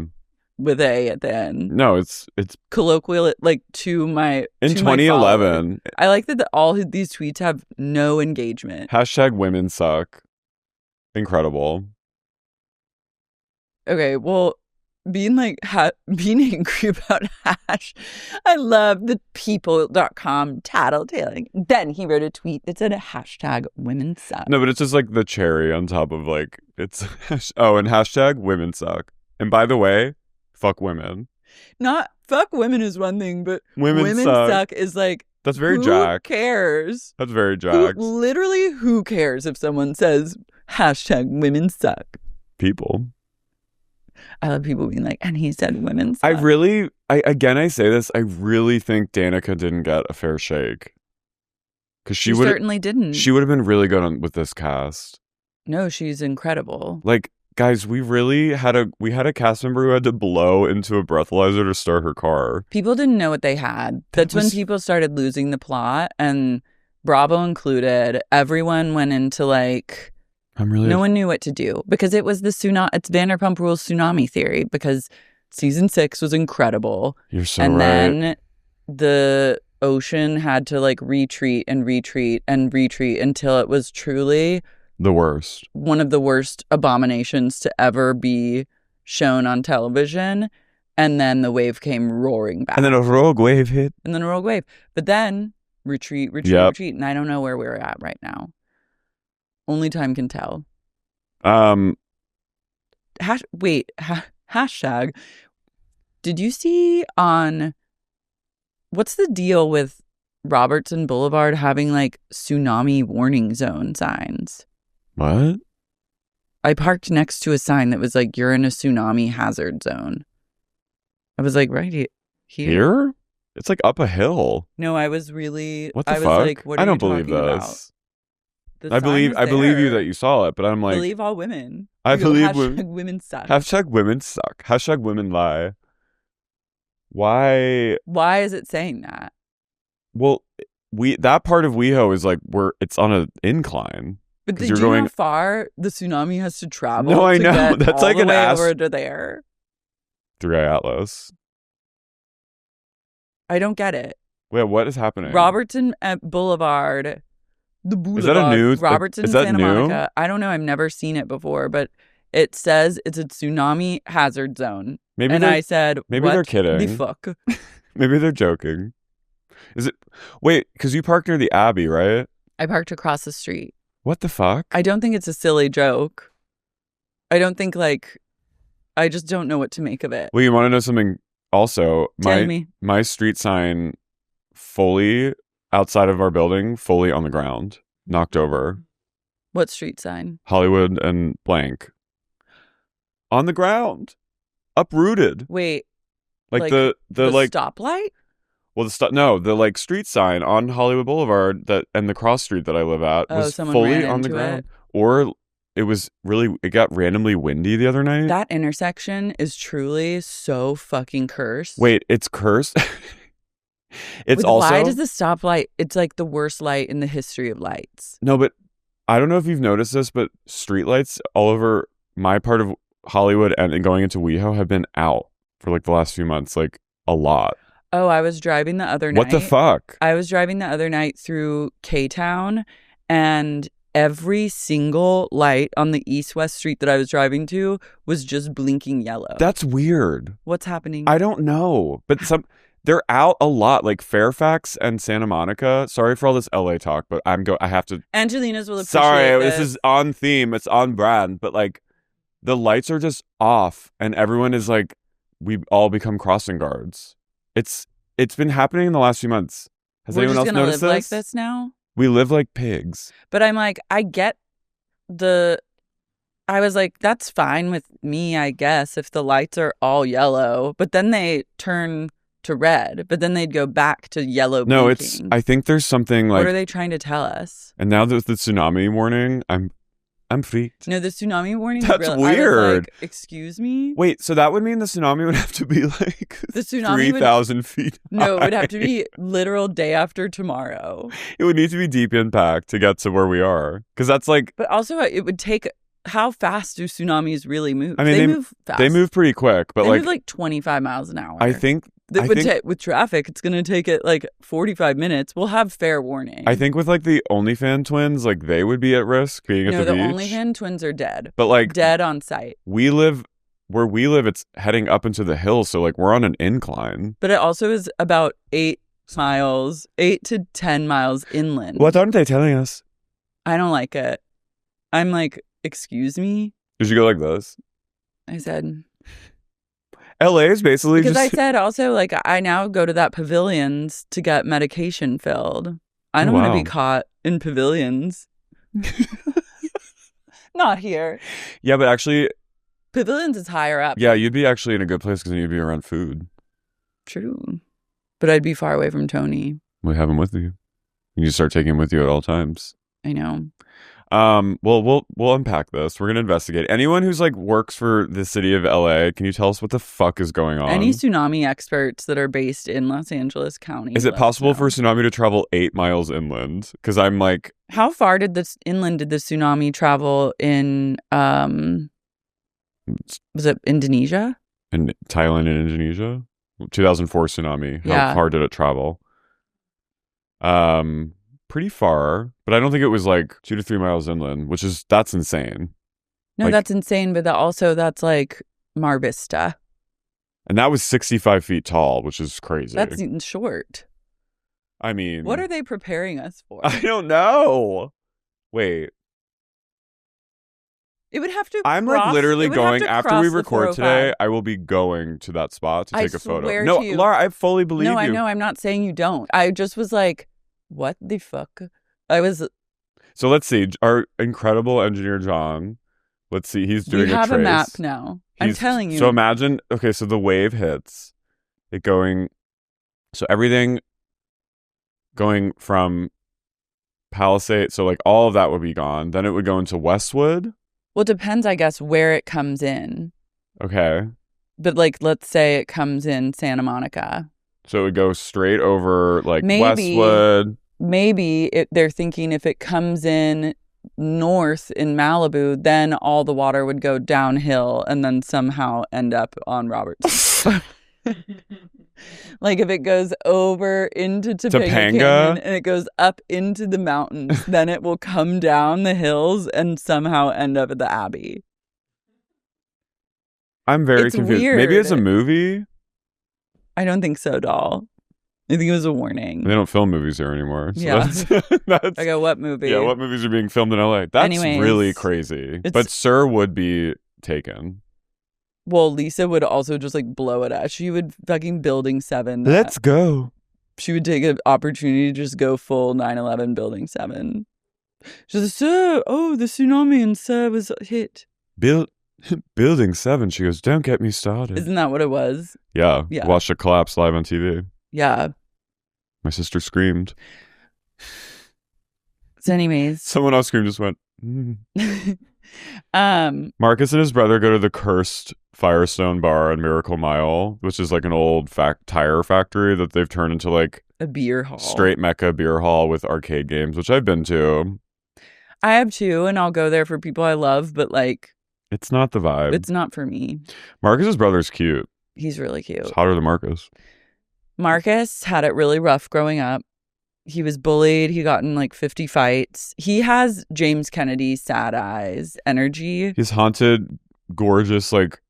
with A at the end. No, it's Colloquial, like to my in to my 2011. followers. I like that all these tweets have no engagement. Hashtag women suck. Incredible. Okay, well, being like being angry about hash, I love the people.com tattletaling. Then he wrote a tweet that said hashtag women suck. No, but it's just like the cherry on top of like it's. Oh, and hashtag women suck. And by the way, fuck women. Not fuck women is one thing, but Women suck. suck. Is like, That's very who Jack. cares? That's very Who, Jack. literally, who cares if someone says hashtag women suck? People. I love people being like, and he said women suck. I say this, I really think Danica didn't get a fair shake. Because She certainly didn't. She would have been really good with this cast. No, she's incredible. Like, guys, we had a cast member who had to blow into a breathalyzer to start her car. People didn't know what they had. That's when people started losing the plot, and Bravo included. Everyone went into like, no one knew what to do because it was it's Vanderpump Rules tsunami theory because season 6 was incredible. You're so and right. then the ocean had to like retreat until it was truly the worst. One of the worst abominations to ever be shown on television. And then the wave came roaring back. And then a rogue wave hit. But then retreat. And I don't know where we're at right now. Only time can tell. Hashtag. Did you see on what's the deal with Robertson Boulevard having like tsunami warning zone signs? What? I parked next to a sign that was like, you're in a tsunami hazard zone. I was like, right here. Here? It's like up a hill. No, I was really. What the I was fuck? like, what are I don't you believe talking this. About? I believe you that you saw it, but I'm like, believe all women. I You go, believe women suck. Hashtag women suck. Hashtag women lie. Why? Why is it saying that? Well, that part of WeHo is like it's on an incline. But did you're you know going how far the tsunami has to travel? No, I to know. get That's all like the an way ass. over to there. 3i Atlas. I don't get it. Wait, what is happening? Robertson Boulevard. The Boulevard. Is that a new? Robertson, is that Santa new? Monica. I don't know. I've never seen it before, but it says it's a tsunami hazard zone. Maybe and I said, maybe what they're kidding. the fuck? Maybe they're joking. Is it? Wait, because you parked near the Abbey, right? I parked across the street. What the fuck? I don't think it's a silly joke. I don't think I just don't know what to make of it. Well, you want to know something? Also, Tell me. my street sign fully outside of our building, fully on the ground, knocked over. What street sign? Hollywood and blank. On the ground. Uprooted. Wait. Like the like stoplight? Well, the like street sign on Hollywood Boulevard and the cross street that I live at was someone fully ran on the into ground. it. Or it got randomly windy the other night. That intersection is truly so fucking cursed. Wait, it's cursed? It's also why does the stoplight? It's like the worst light in the history of lights. No, but I don't know if you've noticed this, but streetlights all over my part of Hollywood and going into WeHo have been out for like the last few months, like a lot. Oh, I was driving the other night. What the fuck? I was driving the other night through K-Town, and every single light on the east-west street that I was driving to was just blinking yellow. That's weird. What's happening? I don't know, but they're out a lot, like Fairfax and Santa Monica. Sorry for all this LA talk, but I have to. Angelina's will appreciate Sorry, this. this is on theme. It's on brand, but like the lights are just off, and everyone is like, we all become crossing guards. It's been happening in the last few months. Has We're anyone just else gonna noticed live this? like this now? We live like pigs. But I'm like, I was like, that's fine with me, I guess, if the lights are all yellow. But then they turn to red. But then they'd go back to yellow blinking. I think there's something like. What are they trying to tell us? And now there's the tsunami warning. I'm freaked. No, the tsunami warning. That's I was weird. like, excuse me? Wait, so that would mean the tsunami would have to be like The tsunami 3,000 feet high. No, it would have to be literal day after tomorrow. It would need to be deep impact to get to where we are. Because that's like. But also, it would take. How fast do tsunamis really move? I mean, they move fast. They move pretty quick, but they like. move like 25 miles an hour. I think. With traffic, it's going to take it like 45 minutes. We'll have fair warning. I think with like the OnlyFan twins, like they would be at risk being at the beach. No, the OnlyFan twins are dead. But like. Dead on sight. Where we live, it's heading up into the hills. So like we're on an incline. But it also is about 8 to 10 miles inland. What aren't they telling us? I don't like it. I'm like, excuse me? Did you go like this? I said. LA is basically because just. I said also, like, I now go to that pavilions to get medication filled. I don't want to be caught in pavilions. Not here. Yeah, but actually. Pavilions is higher up. Yeah, you'd be actually in a good place because then you'd be around food. True. But I'd be far away from Tony. We have him with you. You start taking him with you at all times. I know. Well, we'll unpack this. We're gonna investigate. Anyone who's like works for the city of LA, can you tell us what the fuck is going on? Any tsunami experts that are based in Los Angeles County. Is it possible for a tsunami to travel 8 miles inland? Because I'm like, how far did the tsunami travel in? Was it Indonesia? In Thailand and Indonesia, 2004 tsunami. How far did it travel? Pretty far, but I don't think it was like 2 to 3 miles inland, that's insane. No, like, that's insane, but that's like Mar Vista. And that was 65 feet tall, which is crazy. That's short. I mean, what are they preparing us for? I don't know. Wait. It would have to. I'm like literally going after we record today. 405. I will be going to that spot to take a photo. swear No, to you. Lara, I fully believe you. No, I know. I'm not saying you don't. I just was like, what the fuck? I was. So let's see. Our incredible engineer John. Let's see. He's doing We have a trace. a map now. I'm telling you. So imagine. Okay, so the wave hits. It going. So everything going from Palisade. So like all of that would be gone. Then it would go into Westwood. Well, it depends, I guess, where it comes in. Okay. But like, let's say it comes in Santa Monica. So it would go straight over like Maybe. Westwood. Maybe they're thinking if it comes in north in Malibu, then all the water would go downhill and then somehow end up on Roberts. Like if it goes over into Topanga Canyon and it goes up into the mountains, then it will come down the hills and somehow end up at the Abbey. I'm very confused. Weird. Maybe it's a movie. I don't think so, doll. I think it was a warning. They don't film movies here anymore. So Yeah. that's I go, what movie? yeah, what movies are being filmed in LA? That's Anyways, really crazy. But Sir would be taken. Well, Lisa would also just like blow it out. She would fucking Building 7. that. Go. She would take an opportunity to just go full 9/11 Building 7. She's like, Sir, the tsunami and Sir was hit. Building 7. She goes, don't get me started. Isn't that what it was? Yeah. Yeah. Watched it collapse live on TV. Yeah. My sister screamed. So anyways. Someone else screamed, just went, Marcus and his brother go to the cursed Firestone Bar on Miracle Mile, which is like an old tire factory that they've turned into like a beer hall. Straight Mecca beer hall with arcade games, which I've been to. I have too, and I'll go there for people I love, but like it's not the vibe. It's not for me. Marcus's brother's cute. He's really cute. He's hotter than Marcus. Marcus had it really rough growing up. He was bullied. He got in like 50 fights. He has James Kennedy sad eyes energy. He's haunted, gorgeous, like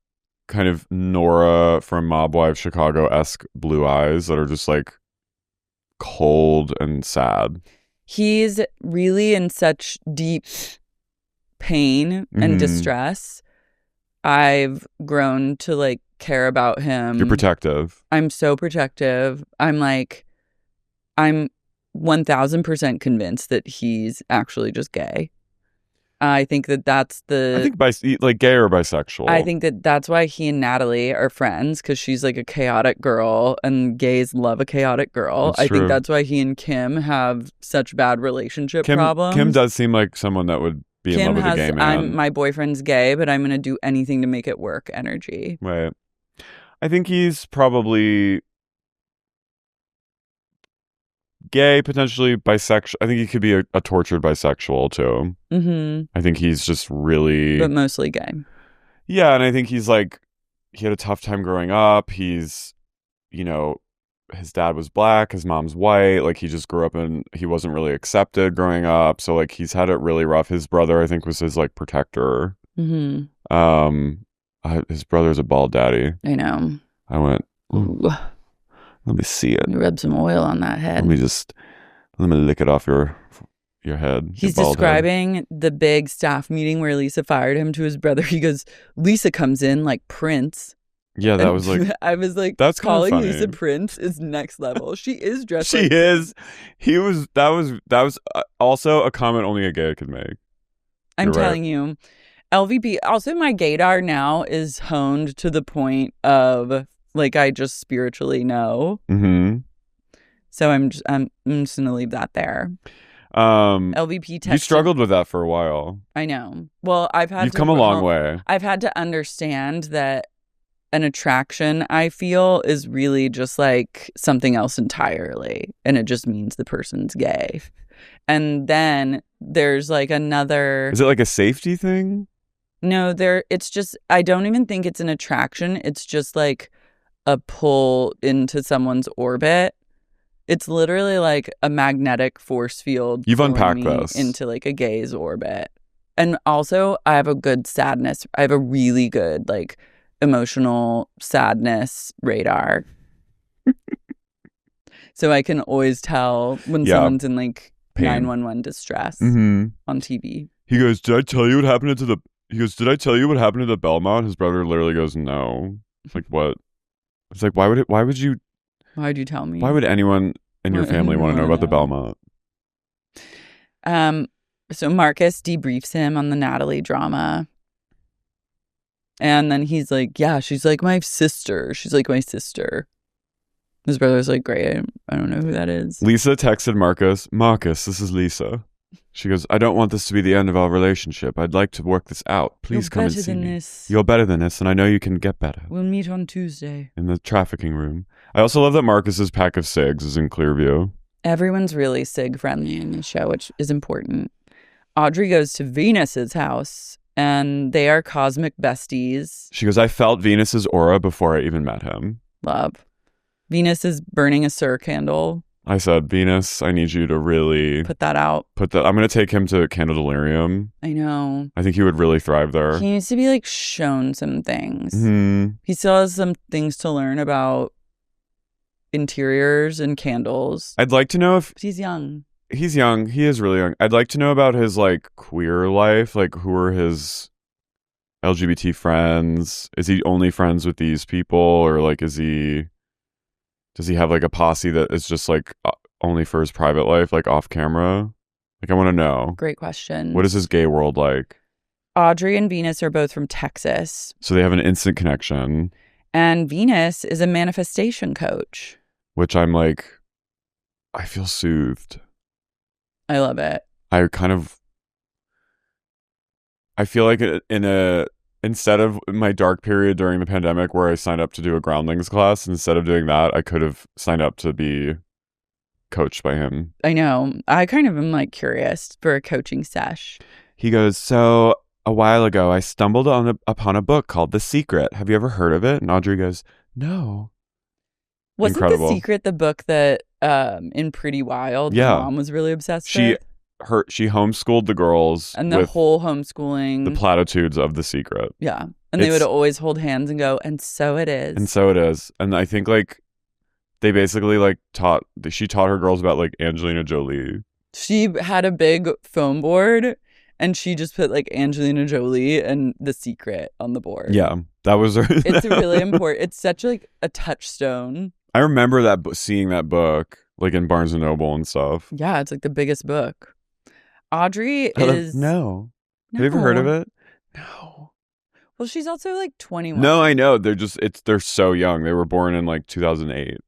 kind of Nora from Mob Wives Chicago-esque blue eyes that are just like cold and sad. He's really in such deep pain and distress. I've grown to like care about him. You're protective. I'm so protective. I'm 1000% convinced that he's actually just gay. I think that's I think like gay or bisexual. I think that's why he and Natalie are friends, because she's like a chaotic girl and gays love a chaotic girl. That's true. think that's why he and Kim have such bad relationship problems. Kim does seem like someone that would be in love with a gay man. My boyfriend's gay, but I'm going to do anything to make it work energy. Right. I think he's probably gay, potentially bisexual. I think he could be a tortured bisexual too. Mm-hmm. I think he's just really, but mostly gay. Yeah, and I think he's like, he had a tough time growing up. He's, his dad was black, his mom's white. Like he just grew up and he wasn't really accepted growing up. So like he's had it really rough. His brother, I think, was his like protector. Mm-hmm. His brother's a bald daddy. I know. I went, ooh, let me see it. You rub some oil on that head. Let me lick it off your head. He's describing the big staff meeting where Lisa fired him to his brother. He goes, Lisa comes in like Prince. Yeah, that was like, I was like, that's calling funny. Lisa Prince is next level. She is dressed. She is. That was also a comment only a gay could make. I'm telling you. LVP, also my gaydar now is honed to the point of like I just spiritually know. Mm-hmm. So I'm just gonna leave that there. LVP texted. You struggled with that for a while. I know. Well, you've come a long way. I've had to understand that an attraction I feel is really just like something else entirely, and it just means the person's gay. And then there's like another. Is it like a safety thing? No, it's just, I don't even think it's an attraction. It's just like a pull into someone's orbit. It's literally like a magnetic force field. You've unpacked this. Into like a gay's orbit. And also I have a good sadness. I have a really good like emotional sadness radar. So I can always tell when someone's in like pain. 911 distress on TV. He goes, did I tell you what happened to the he goes, did I tell you what happened to the Belmont? His brother literally goes, no. Like, what? It's like, why'd you tell me? Why would anyone in your family want to know about the Belmont? So Marcus debriefs him on the Natalie drama. And then he's like, yeah, she's like my sister. She's like my sister. His brother's like, great. I don't know who that is. Lisa texted Marcus, this is Lisa. She goes, I don't want this to be the end of our relationship. I'd like to work this out. Please come and see me. This. You're better than this, and I know you can get better. We'll meet on Tuesday. In the trafficking room. I also love that Marcus's pack of cigs is in Clearview. Everyone's really sig friendly in the show, which is important. Audrey goes to Venus's house, and they are cosmic besties. She goes, I felt Venus's aura before I even met him. Love. Venus is burning a Sir candle. I said, Venus, I need you to really put that out. I'm going to take him to Candle Delirium. I know. I think he would really thrive there. He needs to be like shown some things. Mm-hmm. He still has some things to learn about interiors and candles. I'd like to know if he's young. He's young. He is really young. I'd like to know about his like queer life. Like, who are his LGBT friends? Is he only friends with these people, or like does he have like a posse that is just like only for his private life, like off camera? Like, I want to know. Great question. What is his gay world like? Audrey and Venus are both from Texas. So they have an instant connection. And Venus is a manifestation coach. Which I'm like, I feel soothed. I love it. I feel like instead of my dark period during the pandemic where I signed up to do a groundlings class, instead of doing that, I could have signed up to be coached by him. I know. I kind of am like curious for a coaching sesh. He goes, so a while ago, I stumbled upon a book called The Secret. Have you ever heard of it? And Audrey goes, no. Wasn't Incredible. The Secret the book that in Pretty Wild, my mom was really obsessed with? She homeschooled the girls. And the whole homeschooling. The platitudes of The Secret. Yeah. And they would always hold hands and go, and so it is. And so it is. And I think like they basically like she taught her girls about like Angelina Jolie. She had a big foam board and she just put like Angelina Jolie and The Secret on the board. Yeah. That was her. It's really important. It's such like a touchstone. I remember seeing that book like in Barnes and Noble and stuff. Yeah, it's like the biggest book. Audrey is... No. Have you ever heard of it? No. Well, she's also like 21. No, I know. They're so young. They were born in like 2008.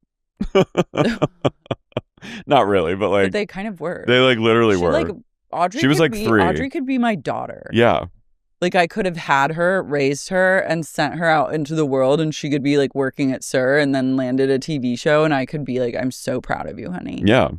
Not really, but like... But they kind of were. They like literally were. Like, Audrey she was like 3. Audrey could be my daughter. Yeah. Like, I could have had her, raised her, and sent her out into the world, and she could be, like, working at SUR and then landed a TV show, and I could be like, I'm so proud of you, honey. Yeah.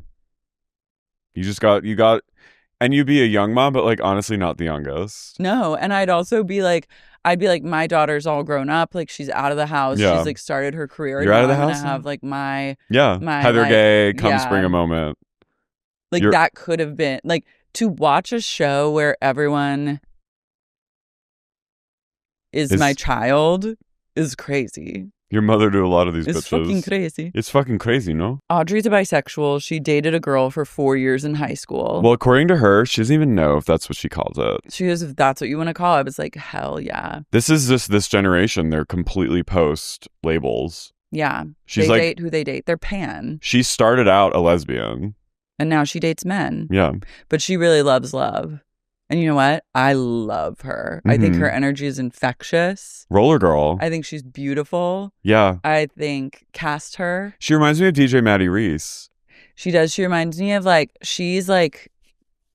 And you'd be a young mom, but, like, honestly not the youngest. No, and I'd also be like, my daughter's all grown up. Like, she's out of the house. Yeah. She's, like, started her career. You're out of the house? I'm gonna have, like, my Heather like, Gay, Come Spring a Moment. Like, that could have been, like, to watch a show where everyone... is my child is crazy. Your mother do a lot of these bitches. It's fucking crazy. It's fucking crazy, no? Audrey's a bisexual. She dated a girl for 4 years in high school. Well, according to her, she doesn't even know if that's what she calls it. She goes, if that's what you want to call it. I was like, hell yeah. This is just this generation. They're completely post labels. Yeah. She's they like, date who they date. They're pan. She started out a lesbian. And now she dates men. Yeah. But she really loves love. And you know what? I love her. I think her energy is infectious. Roller girl. I think she's beautiful. Yeah. I think cast her. She reminds me of DJ Maddie Reese. She does. She reminds me of like, she's like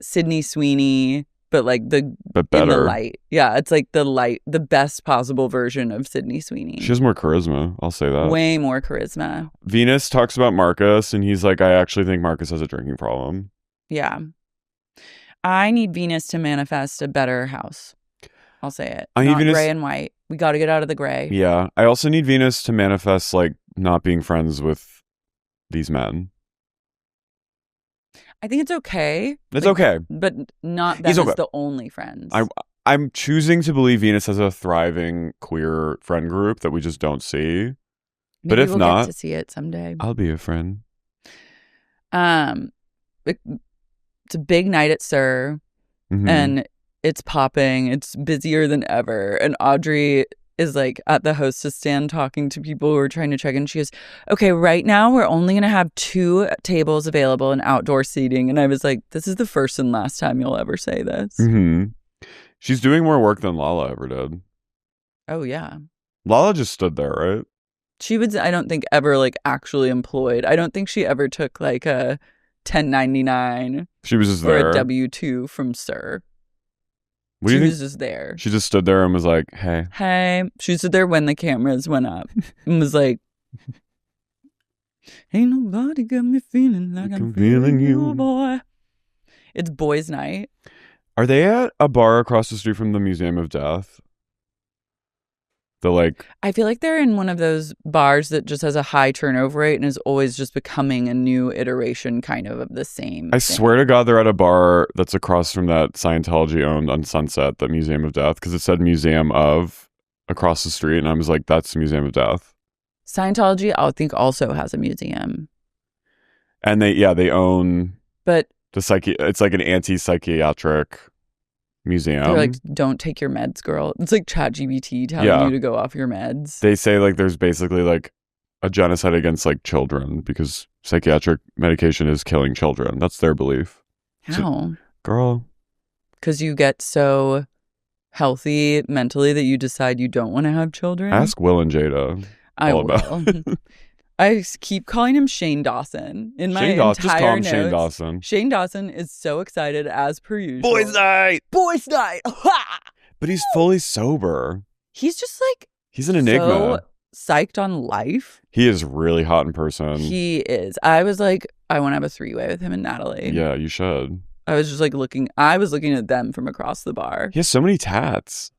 Sydney Sweeney, but like but better. In the light. Yeah, it's like the best possible version of Sydney Sweeney. She has more charisma. I'll say that. Way more charisma. Venus talks about Marcus and he's like, I actually think Marcus has a drinking problem. Yeah. I need Venus to manifest a better house. I'll say it. Not gray and white. We got to get out of the gray. Yeah. I also need Venus to manifest like not being friends with these men. I think it's okay. It's okay. But not them as the only friends. I'm choosing to believe Venus has a thriving queer friend group that we just don't see. Maybe but if we'll not, get to see it someday. I'll be a friend. It's a big night at SUR, and it's popping. It's busier than ever. And Audrey is like at the hostess stand talking to people who are trying to check in. She goes, okay, right now we're only going to have 2 tables available and outdoor seating. And I was like, this is the first and last time you'll ever say this. Mm-hmm. She's doing more work than Lala ever did. Oh, yeah. Lala just stood there, right? She was, I don't think, ever like actually employed. I don't think she ever took like a 1099 She was just or there. a W-2 from Sir. What do She you was think? just there. She just stood there and was like, hey. Hey. She stood there when the cameras went up and was like, ain't nobody got me feeling like I'm feeling you, boy. It's boys' night. Are they at a bar across the street from the Museum of Death? The like, I feel like they're in one of those bars that just has a high turnover rate and is always just becoming a new iteration kind of the same I thing. swear to God, they're at a bar that's across from that Scientology owned on Sunset, the Museum of Death, because it said Museum of across the street, and I was like, that's the Museum of Death. Scientology, I think, also has a museum. And they own But the it's like an anti-psychiatric museum. they're like, don't take your meds, girl. It's like ChatGPT telling Yeah. you to go off your meds. They say like there's basically like a genocide against like children because psychiatric medication is killing children. That's their belief. How? Girl. Because you get so healthy mentally that you decide you don't want to have children? Ask Will and Jada. I all will. about. I keep calling him Shane Dawson in my Shane Dawson. entire Just call him notes. Shane Dawson. Shane Dawson is so excited as per usual. night. Boys' night. But he's fully sober. He's just like He's an enigma. so psyched on life. He is really hot in person. He is. I was like, I want to have a 3-way with him and Natalie. Yeah, you should. I was just like I was looking at them from across the bar. He has so many tats.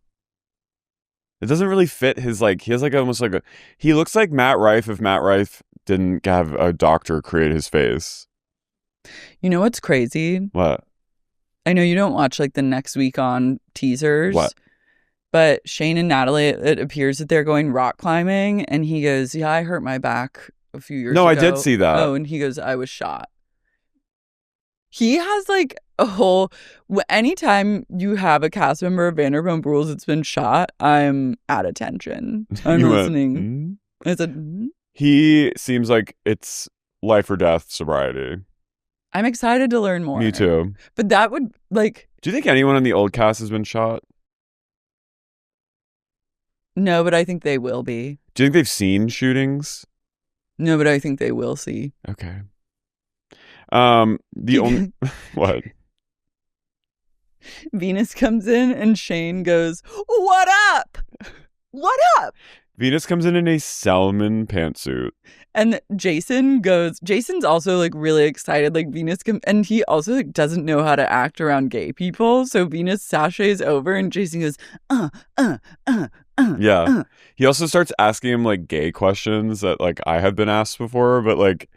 It doesn't really fit his like. He has like almost like a. He looks like Matt Rife if Matt Rife didn't have a doctor create his face. You know what's crazy? What? I know you don't watch like the next week on teasers. What? But Shane and Natalie, it appears that they're going rock climbing, and he goes, "Yeah, I hurt my back a few years ago." No, I did see that. Oh, and he goes, "I was shot." He has like a whole. Anytime you have a cast member of Vanderpump Rules that's been shot, I'm at attention. I'm You went, listening. I said, He seems like it's life or death sobriety. I'm excited to learn more. Me too. But that would like. Do you think anyone in the old cast has been shot? No, but I think they will be. Do you think they've seen shootings? No, but I think they will see. Okay. The only what? Venus comes in and Shane goes, "What up? What up?" Venus comes in a Salmon pantsuit. And Jason's also like really excited. Like Venus and he also like doesn't know how to act around gay people. So Venus sashays over and Jason goes, Yeah. He also starts asking him like gay questions that like I have been asked before, but like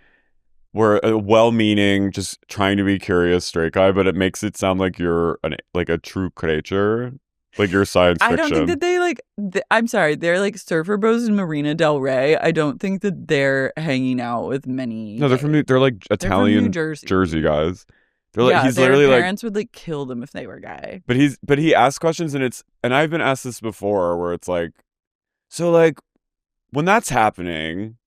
we're a well-meaning, just trying to be curious straight guy, but it makes it sound like you're like a true creature, like you're science fiction. I don't think that they like. I'm sorry, they're like surfer bros in Marina Del Rey. I don't think that they're hanging out with many. No, they're like Italian They're from New Jersey. guys. They're like he's their literally like. parents would like kill them if they were gay. But he asks questions and I've been asked this before where it's like, so like when that's happening,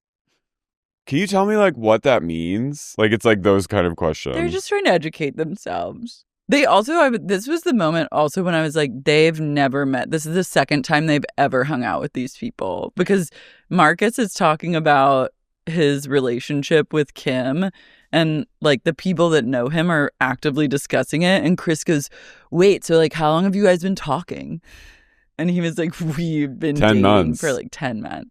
can you tell me like what that means? Like it's like those kind of questions. They're just trying to educate themselves. They also, this was the moment also when I was like, they've never met. This is the second time they've ever hung out with these people because Marcus is talking about his relationship with Kim and like the people that know him are actively discussing it. And Chris goes, "Wait, so like how long have you guys been talking?" And he was like, "We've been 10 dating months. for like 10 months."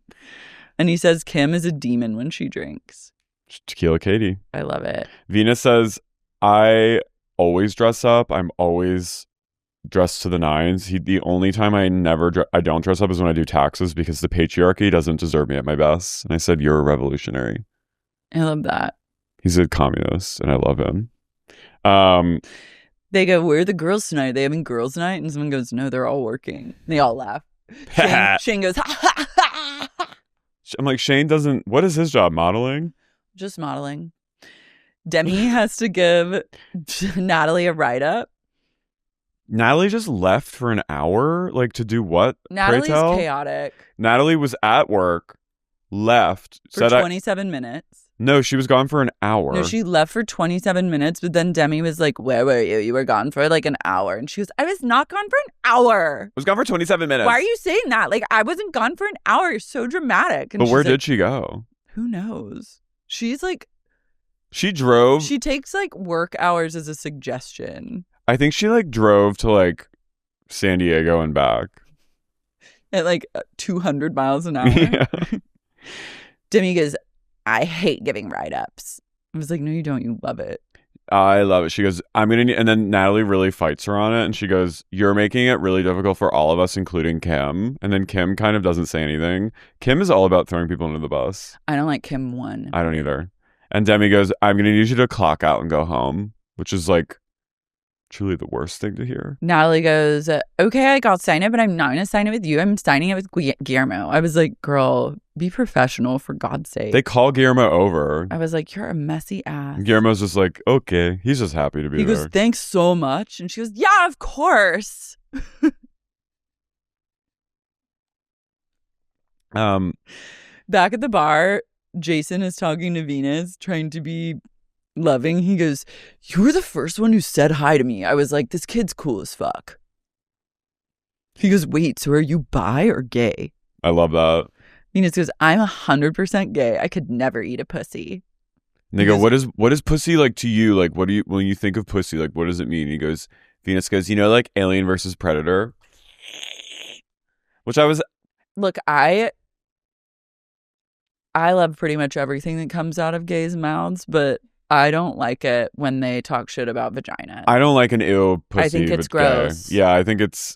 And he says Kim is a demon when she drinks. Tequila Katie. I love it. Venus says, I always dress up. I'm always dressed to the nines. The only time I don't dress up is when I do taxes because the patriarchy doesn't deserve me at my best. And I said, you're a revolutionary. I love that. He's a communist and I love him. They go, "Where are the girls tonight? Are they having girls' night?" And someone goes, "No, they're all working." And they all laugh. Shane goes, "Ha, ha, ha, ha." I'm like, Shane doesn't, what is his job? Modeling? Just modeling. Demy has to give Natalie a write-up. Natalie just left for an hour, like to do what? Natalie's pray tell? chaotic Natalie was at work, left, for 27 minutes. No, she was gone for an hour. No, she left for 27 minutes, but then Demy was like, where were you? You were gone for like an hour. And she goes, I was not gone for an hour. was gone for 27 minutes. Why are you saying that? Like, I wasn't gone for an hour. You're so dramatic. And But she's where like, did she go? Who knows? She's like, She drove. she takes like work hours as a suggestion. I think she like drove to like San Diego and back. At like 200 miles an hour. Yeah. Demy goes, I hate giving write-ups. I was like, no, you don't. You love it. I love it. She goes, I'm going to, and then Natalie really fights her on it. And she goes, you're making it really difficult for all of us, including Kim. And then Kim kind of doesn't say anything. Kim is all about throwing people under the bus. I don't like Kim one. I don't either. And Demy goes, I'm going to need you to clock out and go home, which is like truly the worst thing to hear. Natalie goes, okay, I'll sign it, but I'm not going to sign it with you. I'm signing it with Guillermo. I was like, girl, be professional for God's sake. They call Guillermo over. I was like, you're a messy ass. Guillermo's just like, okay. He's just happy to be He there. goes, thanks so much. And she goes, yeah, of course. Back at the bar, Jason is talking to Venus, trying to be loving. He goes, you were the first one who said hi to me. I was like, this kid's cool as fuck. He goes, wait, so are you bi or gay? I love that. Venus goes, I'm 100% gay. I could never eat a pussy. And they go, what is pussy like to you? Like, what do you, when you think of pussy, like, what does it mean? He goes, Venus goes, you know, like Alien versus Predator? Which I was... Look, I love pretty much everything that comes out of gays' mouths, but I don't like it when they talk shit about vagina. I don't like an ew pussy. I think it's but gay. gross. Yeah, I think it's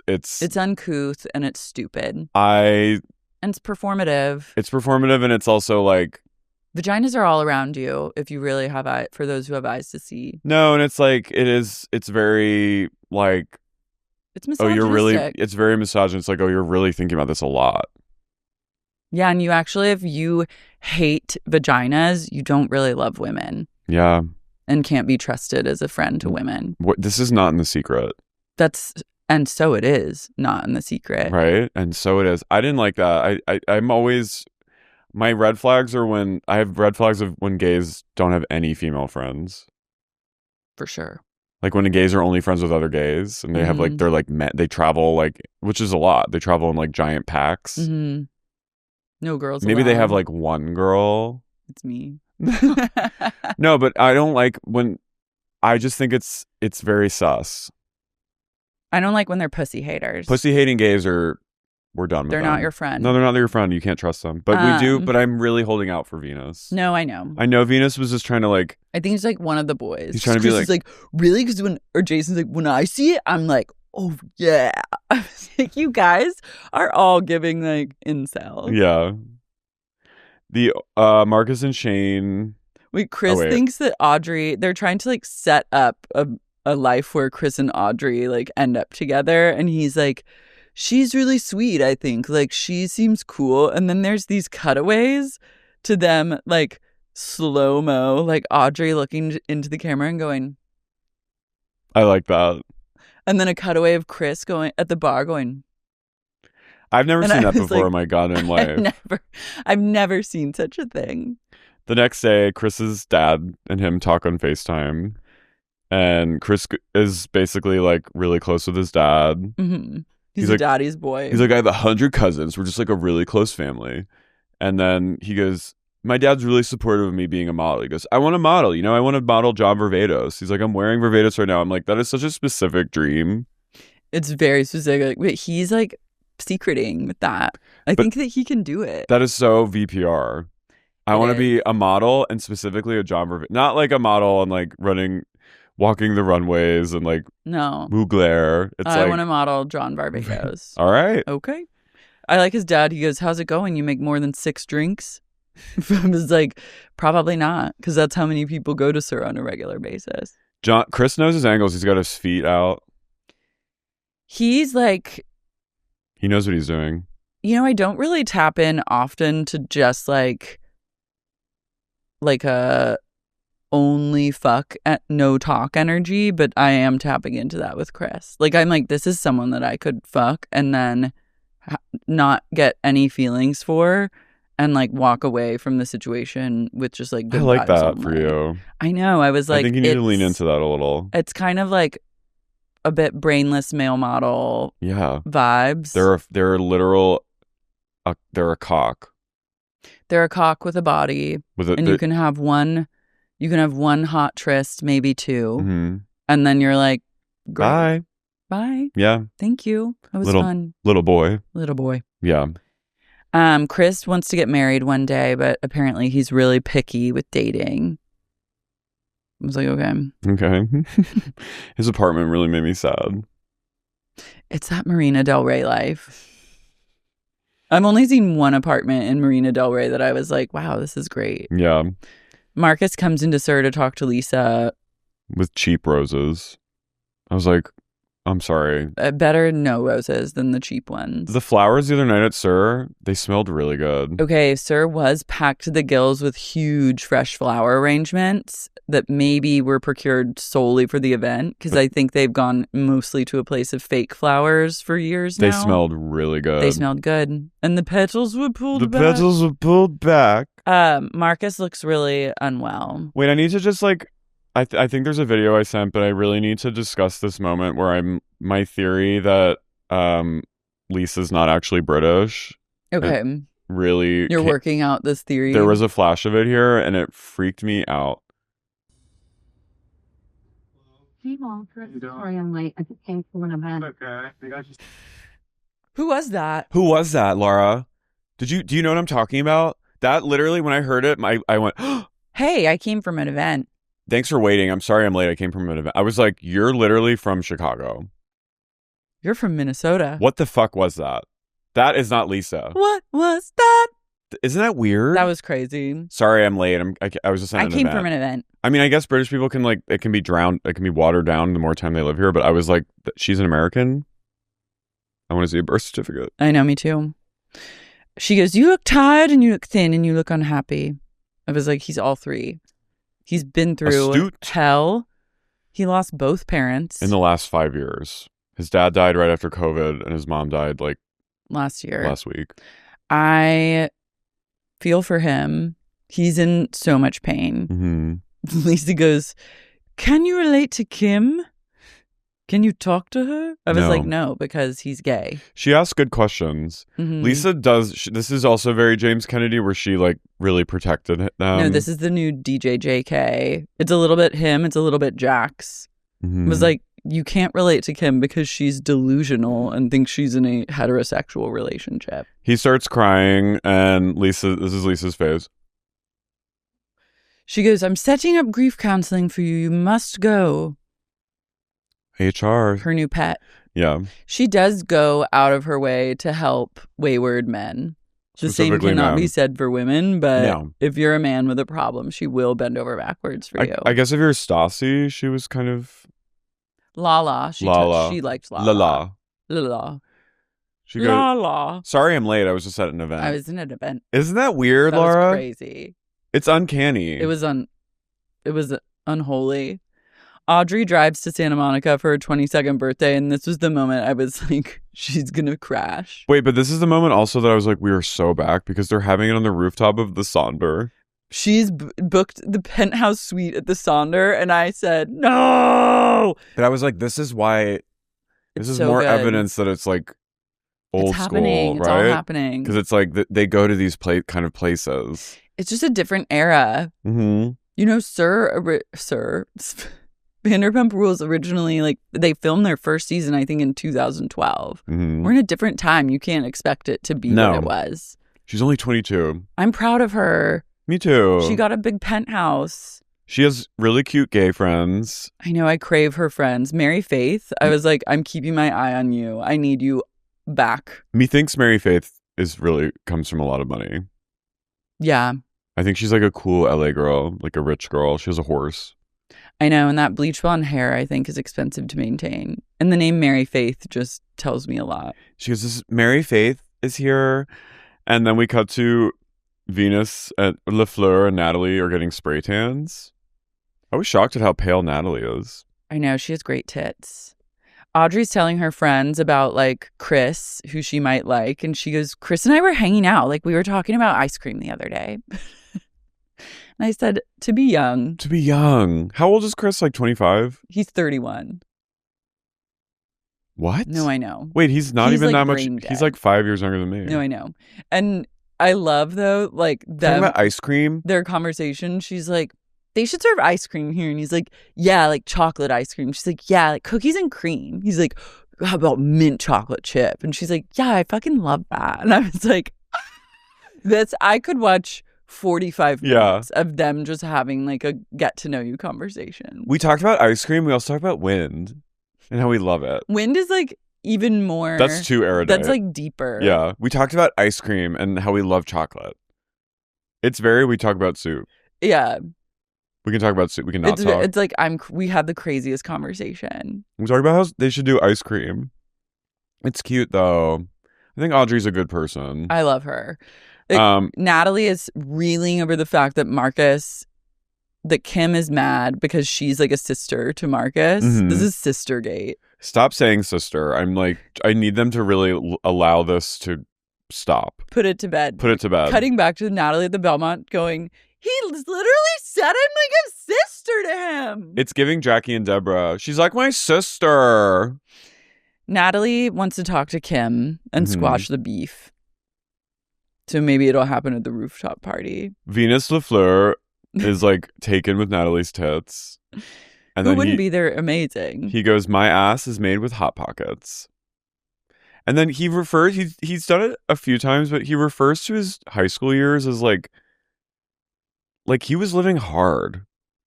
uncouth and it's stupid. And it's performative. It's performative, and it's also like... Vaginas are all around you if you really have eyes, for those who have eyes to see. No, and it's like, it's very like... It's misogynistic. Oh, you're really... It's very misogynist. It's like, oh, you're really thinking about this a lot. Yeah, and you actually, if you hate vaginas, you don't really love women. Yeah. And can't be trusted as a friend to women. This is not in The Secret. And so it is not in The Secret. Right? And so it is. I didn't like that. I'm always... My red flags are when... I have red flags of when gays don't have any female friends. For sure. Like when the gays are only friends with other gays. And they have like... They're like... They travel like... Which is a lot. They travel in like giant packs. Mm-hmm. No girls Maybe allowed. they have like one girl. It's me. No, but I don't like when... I just think it's very sus. I don't like when they're pussy haters. Pussy hating gays are... We're done with They're them. not your friend. No, they're not your friend. You can't trust them. But we do. But I'm really holding out for Venus. No, I know. I know Venus was just trying to like... I think he's like one of the boys. He's trying to be Chris is like, really? Because Jason's like, when I see it, I'm like, oh yeah. I was like, you guys are all giving like incel. Yeah. The Marcus and Shane... Wait, Chris thinks that Audrey... They're trying to like set up a life where Chris and Audrey like end up together. And he's like... She's really sweet, I think. Like, she seems cool. And then there's these cutaways to them, like, slow-mo, like Audrey looking into the camera and going... I like that. And then a cutaway of Chris going at the bar going... I've never seen that before in my goddamn life. I've never seen such a thing. The next day, Chris's dad and him talk on FaceTime. And Chris is basically, like, really close with his dad. Mm-hmm. He's a like, daddy's boy. He's like, I have 100 cousins. We're just like a really close family. And then he goes, my dad's really supportive of me being a model. He goes, I want to model. You know, I want to model John Varvatos. He's like, I'm wearing Varvatos right now. I'm like, that is such a specific dream. It's very specific. But he's like secreting with that. I think that he can do it. That is so VPR. I want to be a model and specifically a John Varvatos. Not like a model and like walking the runways and like Mugler. I want to model John Varvatos. All right. Okay. I like his dad. He goes, how's it going? You make more than 6 drinks? I was like, probably not, because that's how many people go to Sir on a regular basis. Chris knows his angles. He's got his feet out. He's like... He knows what he's doing. You know, I don't really tap in often to just like a only fuck at no talk energy, but I am tapping into that with Chris. Like, I'm like, this is someone that I could fuck and then not get any feelings for and like walk away from the situation with just like good I like vibes that for only. you. I know. I was like, I think you need to lean into that a little. It's kind of like a bit brainless male model Yeah. vibes. They're a literal, they're a cock. They're a cock with a body, and you can have one hot tryst, maybe two, Mm-hmm. and then you're like, great. Bye. Yeah. Thank you. That was fun. Little boy. Yeah. Chris wants to get married one day, but apparently he's really picky with dating. I was like, okay. His apartment really made me sad. It's that Marina Del Rey life. I've only seen one apartment in Marina Del Rey that I was like, wow, this is great. Yeah. Marcus comes into SUR to talk to Lisa. With cheap roses. I was like, I'm sorry. Better no roses than the cheap ones. The flowers the other night at SUR, they smelled really good. Okay, SUR was packed to the gills with huge fresh flower arrangements that maybe were procured solely for the event, because I think they've gone mostly to a place of fake flowers for years now. They smelled really good. They smelled good. And the petals were pulled back. The petals were pulled back. Marcus looks really unwell. Wait, I need to just like... I think there's a video I sent, but I really need to discuss this moment where my theory that Lisa's not actually British. Okay. Really... You're working out this theory. There was a flash of it here, and it freaked me out. Hey, Mom. Sorry I'm late. I just came from an event. Okay. Who was that? Who was that, Lara? Do you know what I'm talking about? That literally, when I heard it, I went, Hey, I came from an event. Thanks for waiting. I'm sorry I'm late. I came from an event. I was like, you're literally from Chicago. You're from Minnesota. What the fuck was that? That is not Lisa. What was that? Isn't that weird? That was crazy. Sorry I'm late. I was just at an event. I came from an event. I mean, I guess British people can like, it can be drowned. It can be watered down the more time they live here. But I was like, she's an American? I want to see a birth certificate. I know, me too. She goes, you look tired and you look thin and you look unhappy. I was like, he's all three. He's been through hell. He lost both parents. In the last 5 years. His dad died right after COVID and his mom died like last week. I feel for him. He's in so much pain. Mm-hmm. Lisa goes, can you relate to Kim? Can you talk to her? I was like, no, because he's gay. She asks good questions. Mm-hmm. Lisa does. This is also very James Kennedy, where she like really protected them. No, this is the new DJ JK. It's a little bit him. It's a little bit Jax. Mm-hmm. It was like, you can't relate to Kim because she's delusional and thinks she's in a heterosexual relationship. He starts crying, and this is Lisa's phase. She goes, I'm setting up grief counseling for you. You must go. HR. Her new pet. Yeah. She does go out of her way to help wayward men. The same cannot be said for women, but if you're a man with a problem, she will bend over backwards for you. I guess if you're Stassi, she was kind of... Lala. She liked Lala. Lala. She goes, Lala. Sorry I'm late. I was just at an event. I was in an event. Isn't that weird, That Lara? was crazy. It's uncanny. It was unholy. Audrey drives to Santa Monica for her 22nd birthday, and this was the moment I was like, she's gonna crash. Wait, but this is the moment also that I was like, we are so back because they're having it on the rooftop of the Sonder. She's booked the penthouse suite at the Sonder, and I said, no! But I was like, this is why, this is so more good. evidence that it's like old school, right? It's all happening. Because it's like they go to these kind of places. It's just a different era. Mm-hmm. You know, Sir, Vanderpump Rules originally, like, they filmed their first season, I think, in 2012. Mm-hmm. We're in a different time. You can't expect it to be what it was. She's only 22. I'm proud of her. Me too. She got a big penthouse. She has really cute gay friends. I know. I crave her friends. Mary Faith, I was like, I'm keeping my eye on you. I need you back. Methinks Mary Faith comes from a lot of money. Yeah. I think she's like a cool LA girl, like a rich girl. She has a horse. I know, and that bleach blonde hair, I think, is expensive to maintain. And the name Mary Faith just tells me a lot. She goes, this Mary Faith is here. And then we cut to Venus Le Fleur and Natalie are getting spray tans. I was shocked at how pale Natalie is. I know, she has great tits. Audrey's telling her friends about like Chris, who she might like, and she goes, Chris and I were hanging out. Like we were talking about ice cream the other day. And I said, to be young. To be young. How old is Chris? Like 25? He's 31. What? No, I know. Wait, he's not He's, even like, that much. brain He's dead. like 5 years younger than me. No, I know. And I love, though, like Talking them, about ice cream? their conversation. She's like, they should serve ice cream here. And he's like, yeah, like chocolate ice cream. She's like, yeah, like cookies and cream. He's like, how about mint chocolate chip? And she's like, yeah, I fucking love that. And I was like, I could watch 45 minutes of them just having like a get to know you conversation. We talked about ice cream. We also talked about wind and how we love it. Wind is like even more. That's too erudite. That's like deeper. Yeah. We talked about ice cream and how we love chocolate. It's very, we talk about soup. Yeah. We can talk about soup. We can not talk. It's like we had the craziest conversation. We talk about how they should do ice cream. It's cute though. I think Audrey's a good person. I love her. Like, Natalie is reeling over the fact that Kim is mad because she's like a sister to Marcus. Mhm. This is Sistergate. Stop saying sister. I'm like, I need them to really allow this to stop. Put it to bed. Put it to bed. Cutting back to Natalie at the Belmont going, he literally said I'm like a sister to him. It's giving Jackie and Deborah. She's like my sister. Natalie wants to talk to Kim and Mhm. squash the beef. So maybe it'll happen at the rooftop party. Venus Le Fleur is like taken with Natalie's tits. And Who then wouldn't be there amazing? he goes, my ass is made with Hot Pockets. And then he refers, he's done it a few times, but he refers to his high school years as like he was living hard.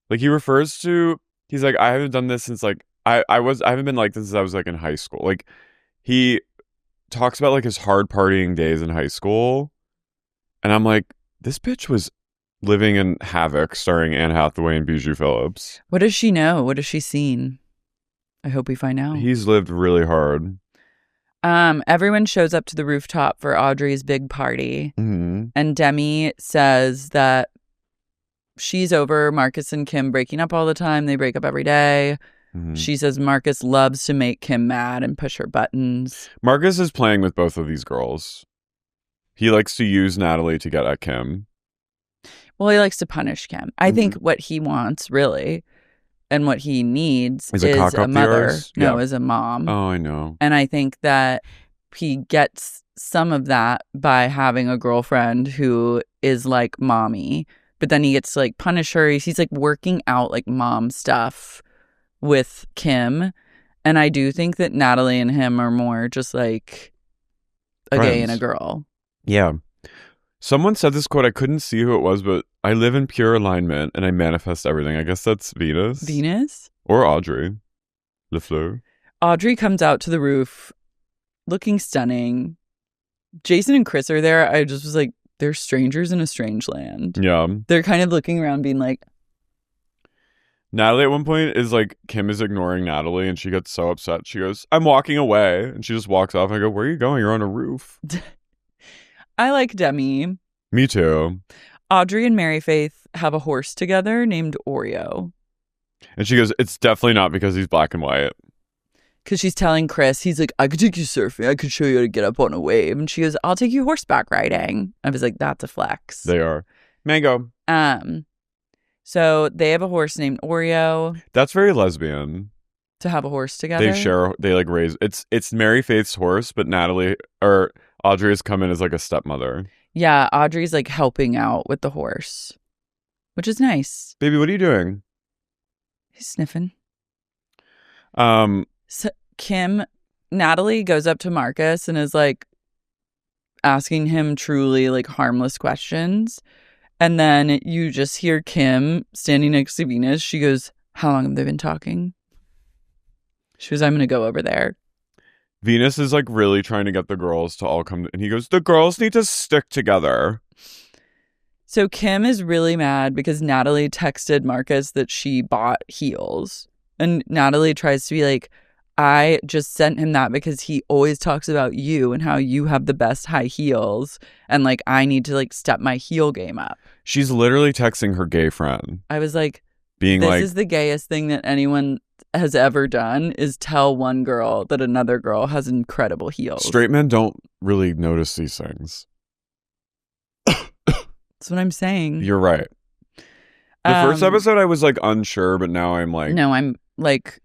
Like he refers to, he's like, I haven't done this since like, I haven't been like this since I was like in high school. Like he talks about like his hard partying days in high school. And I'm like, this bitch was living in Havoc starring Anne Hathaway and Bijou Phillips. What does she know? What has she seen? I hope we find out. He's lived really hard. Everyone shows up to the rooftop for Audrey's big party. Mm-hmm. And Demy says that she's over Marcus and Kim breaking up all the time. They break up every day. Mm-hmm. She says Marcus loves to make Kim mad and push her buttons. Marcus is playing with both of these girls. He likes to use Natalie to get at Kim. Well, he likes to punish Kim. I think what he wants, really, and what he needs Is is a cock a up the mother. arse? No, Yeah. is a mom. Oh, I know. And I think that he gets some of that by having a girlfriend who is like mommy. But then he gets to like punish her. He's like working out like mom stuff with Kim. And I do think that Natalie and him are more just like a gay and a Friends. girl. Yeah. Someone said this quote. I couldn't see who it was, but I live in pure alignment and I manifest everything. I guess that's Venus. Venus? Or Audrey. Le Fleur. Audrey comes out to the roof looking stunning. Jason and Chris are there. I just was like, they're strangers in a strange land. Yeah. They're kind of looking around being like, Natalie at one point is like, Kim is ignoring Natalie and she gets so upset. She goes, I'm walking away. And she just walks off. I go, where are you going? You're on a roof. I like Demy. Me too. Audrey and Mary Faith have a horse together named Oreo. And she goes, it's definitely not because he's black and white. Because she's telling Chris, he's like, I could take you surfing. I could show you how to get up on a wave. And she goes, I'll take you horseback riding. I was like, that's a flex. They are. Mango. So they have a horse named Oreo. That's very lesbian. To have a horse together. They like raise, it's Mary Faith's horse, but Natalie or Audrey has come in as like a stepmother. Yeah, Audrey's like helping out with the horse, which is nice. Baby, what are you doing? He's sniffing. So Natalie goes up to Marcus and is like asking him truly like harmless questions. And then you just hear Kim standing next to Venus. She goes, how long have they been talking? She goes, I'm going to go over there. Venus is like really trying to get the girls to all come. And he goes, the girls need to stick together. So Kim is really mad because Natalie texted Marcus that she bought heels. And Natalie tries to be like, I just sent him that because he always talks about you and how you have the best high heels. And like, I need to like step my heel game up. She's literally texting her gay friend. I was like, being This like, is the gayest thing that anyone has ever done, is tell one girl that another girl has incredible heels. straight men don't really notice these things. That's what I'm saying. You're right. The first episode, I was like unsure, but now I'm like, no, I'm like,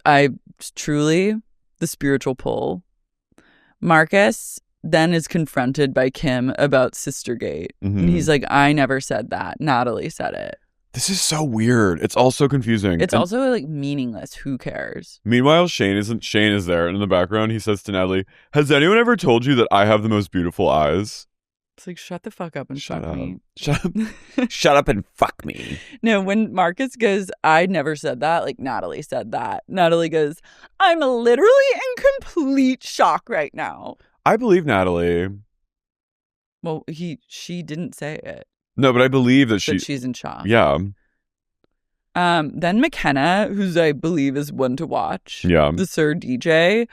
I truly, the spiritual pull. Marcus then is confronted by Kim about Sistergate. And he's like, I never said that. Natalie said it. this is so weird. It's all so confusing. It's And also like meaningless. Who cares? meanwhile, Shane is there, and in the background, he says to Natalie, "Has anyone ever told you that I have the most beautiful eyes?" It's like, shut the fuck up and Shut fuck up. me. Shut up and fuck me. No, when Marcus goes, I never said that, like Natalie said that. Natalie goes, I'm literally in complete shock right now. I believe Natalie. Well, she didn't say it, No, but I believe that but she's in shock. Yeah. Then McKenna, who's I believe is one to watch, Yeah. the Sir DJ,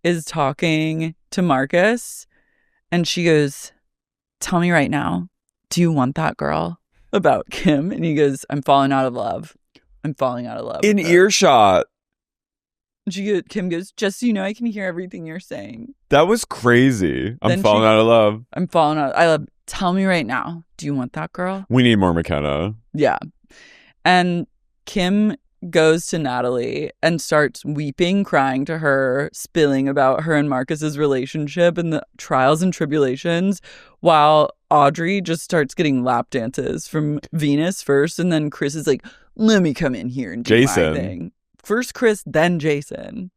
is talking to Marcus, and she goes, tell me right now, do you want that girl? About Kim. And he goes, I'm falling out of love. I'm falling out of love. In with her." earshot. Kim goes, just so you know, I can hear everything you're saying. That was crazy. I'm Then falling out of love. I'm falling out. I love. Tell me right now, do you want that girl? We need more McKenna. Yeah. And Kim goes to Natalie and starts weeping, crying to her, spilling about her and Marcus's relationship and the trials and tribulations, while Audrey just starts getting lap dances from Venus first, and then Chris is like, let me come in here and do Jason. my thing. First Chris, then Jason.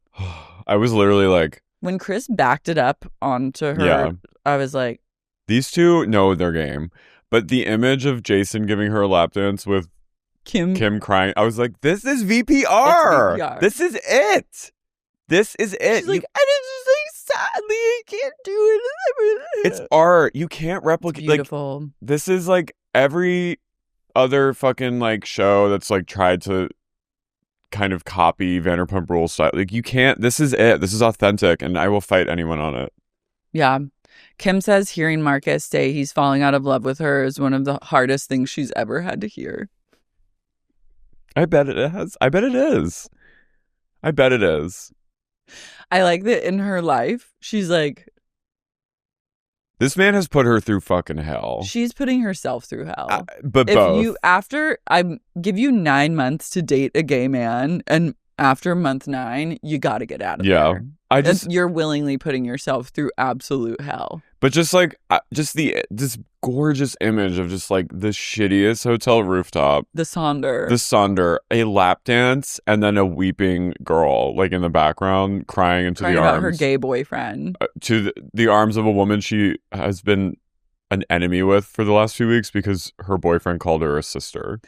I was literally like, When Chris backed it up onto her, Yeah. I was like, these two know their game. But the image of Jason giving her a lap dance with Kim crying, I was like, this is VPR. It's VPR. This is it. This is it. She's like, and it's just like, sadly, I can't do it. It's art. You can't replicate. Like, Beautiful. this is like every other fucking like show that's like tried to kind of copy Vanderpump Rules style. Like, you can't. This is it. This is authentic, and I will fight anyone on it. Yeah. Kim says hearing Marcus say he's falling out of love with her is one of the hardest things she's ever had to hear. I bet it has. I bet it is. I bet it is. I like that in her life, she's like, This man has put her through fucking hell. she's putting herself through hell. But If both. you, after, I give you 9 months to date a gay man, and after month 9, you got to get out of Yeah. there. I just, You're willingly putting yourself through absolute hell. but just like, just this gorgeous image of just like the shittiest hotel rooftop, The Sonder. the Sonder, a lap dance, and then a weeping girl like in the background crying into crying the about arms. her gay boyfriend. To the arms of a woman she has been an enemy with for the last few weeks because her boyfriend called her a sister.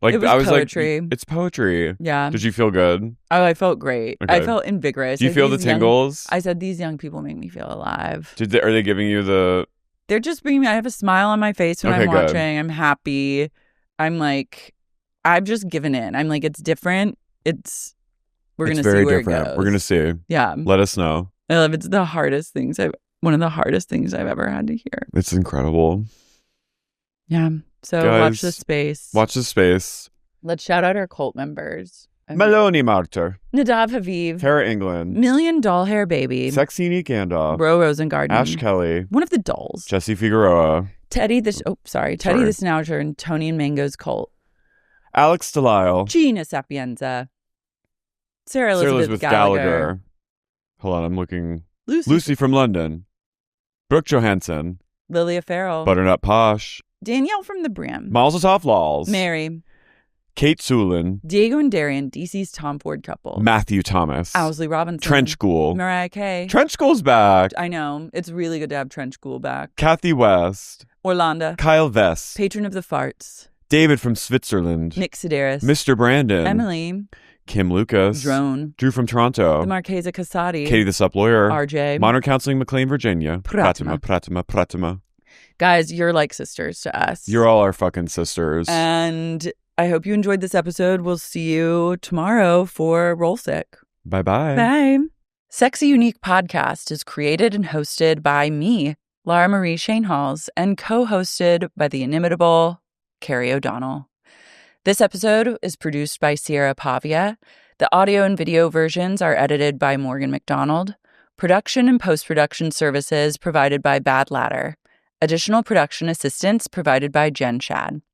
Like, It was I was poetry. like, it's poetry. Yeah. Did you feel good? Oh, I felt great. I Okay. felt invigorated. Do you feel the tingles? I said, these young people make me feel alive. Are they giving you the? They're just bringing me, I have a smile on my face when Okay, I'm good. watching. I'm happy. I'm like, I've just given in. I'm like, it's different. We're going It's to see very where different. it goes. We're gonna see. Yeah. Let us know. I love it's the hardest things one of the hardest things I've ever had to hear. It's incredible. Yeah. So Guys, watch this space. Watch the space. Let's shout out our cult members. Maloney Martyr, Nadav Haviv. Tara England, Million Doll Hair Baby. Sexy Nick Gandalf, Bro Rosengarten. Ash Kelly, One of the dolls. Jesse Figueroa, Teddy the Snoucher and Tony and Mango's cult. Alex Delisle, Gina Sapienza. Sarah Elizabeth Gallagher. Hold on, I'm looking. Lucy. Lucy from London, Brooke Johansson, Lilia Farrell. Butternut Posh, Danielle from the Brim. Mazel Lols, Mary. Kate Sulin, Diego and Darian, DC's Tom Ford couple. Matthew Thomas, Owsley Robinson. Trench School. Mariah Kay. Trench School's back. I know. It's really good to have Trench School back. Kathy West, Orlando. Kyle Vest, Patron of the Farts. David from Switzerland, Nick Sedaris. Mr. Brandon, Emily. Kim Lucas, Drone. Drew from Toronto, The Marchesa Casati. Katie the Sup Lawyer, RJ. Modern Counseling, McLean, Virginia, Pratima. Pratima. Guys, you're like sisters to us. You're all our fucking sisters. And I hope you enjoyed this episode. We'll see you tomorrow for Roll Sick. Bye-bye. Bye. Sexy Unique Podcast is created and hosted by me, Lara Marie Shane Halls, and co-hosted by the inimitable Carey O'Donnell. This episode is produced by Sierra Pavia. The audio and video versions are edited by Morgan McDonald. Production and post-production services provided by Bad Ladder. Additional production assistance provided by Jen Shad.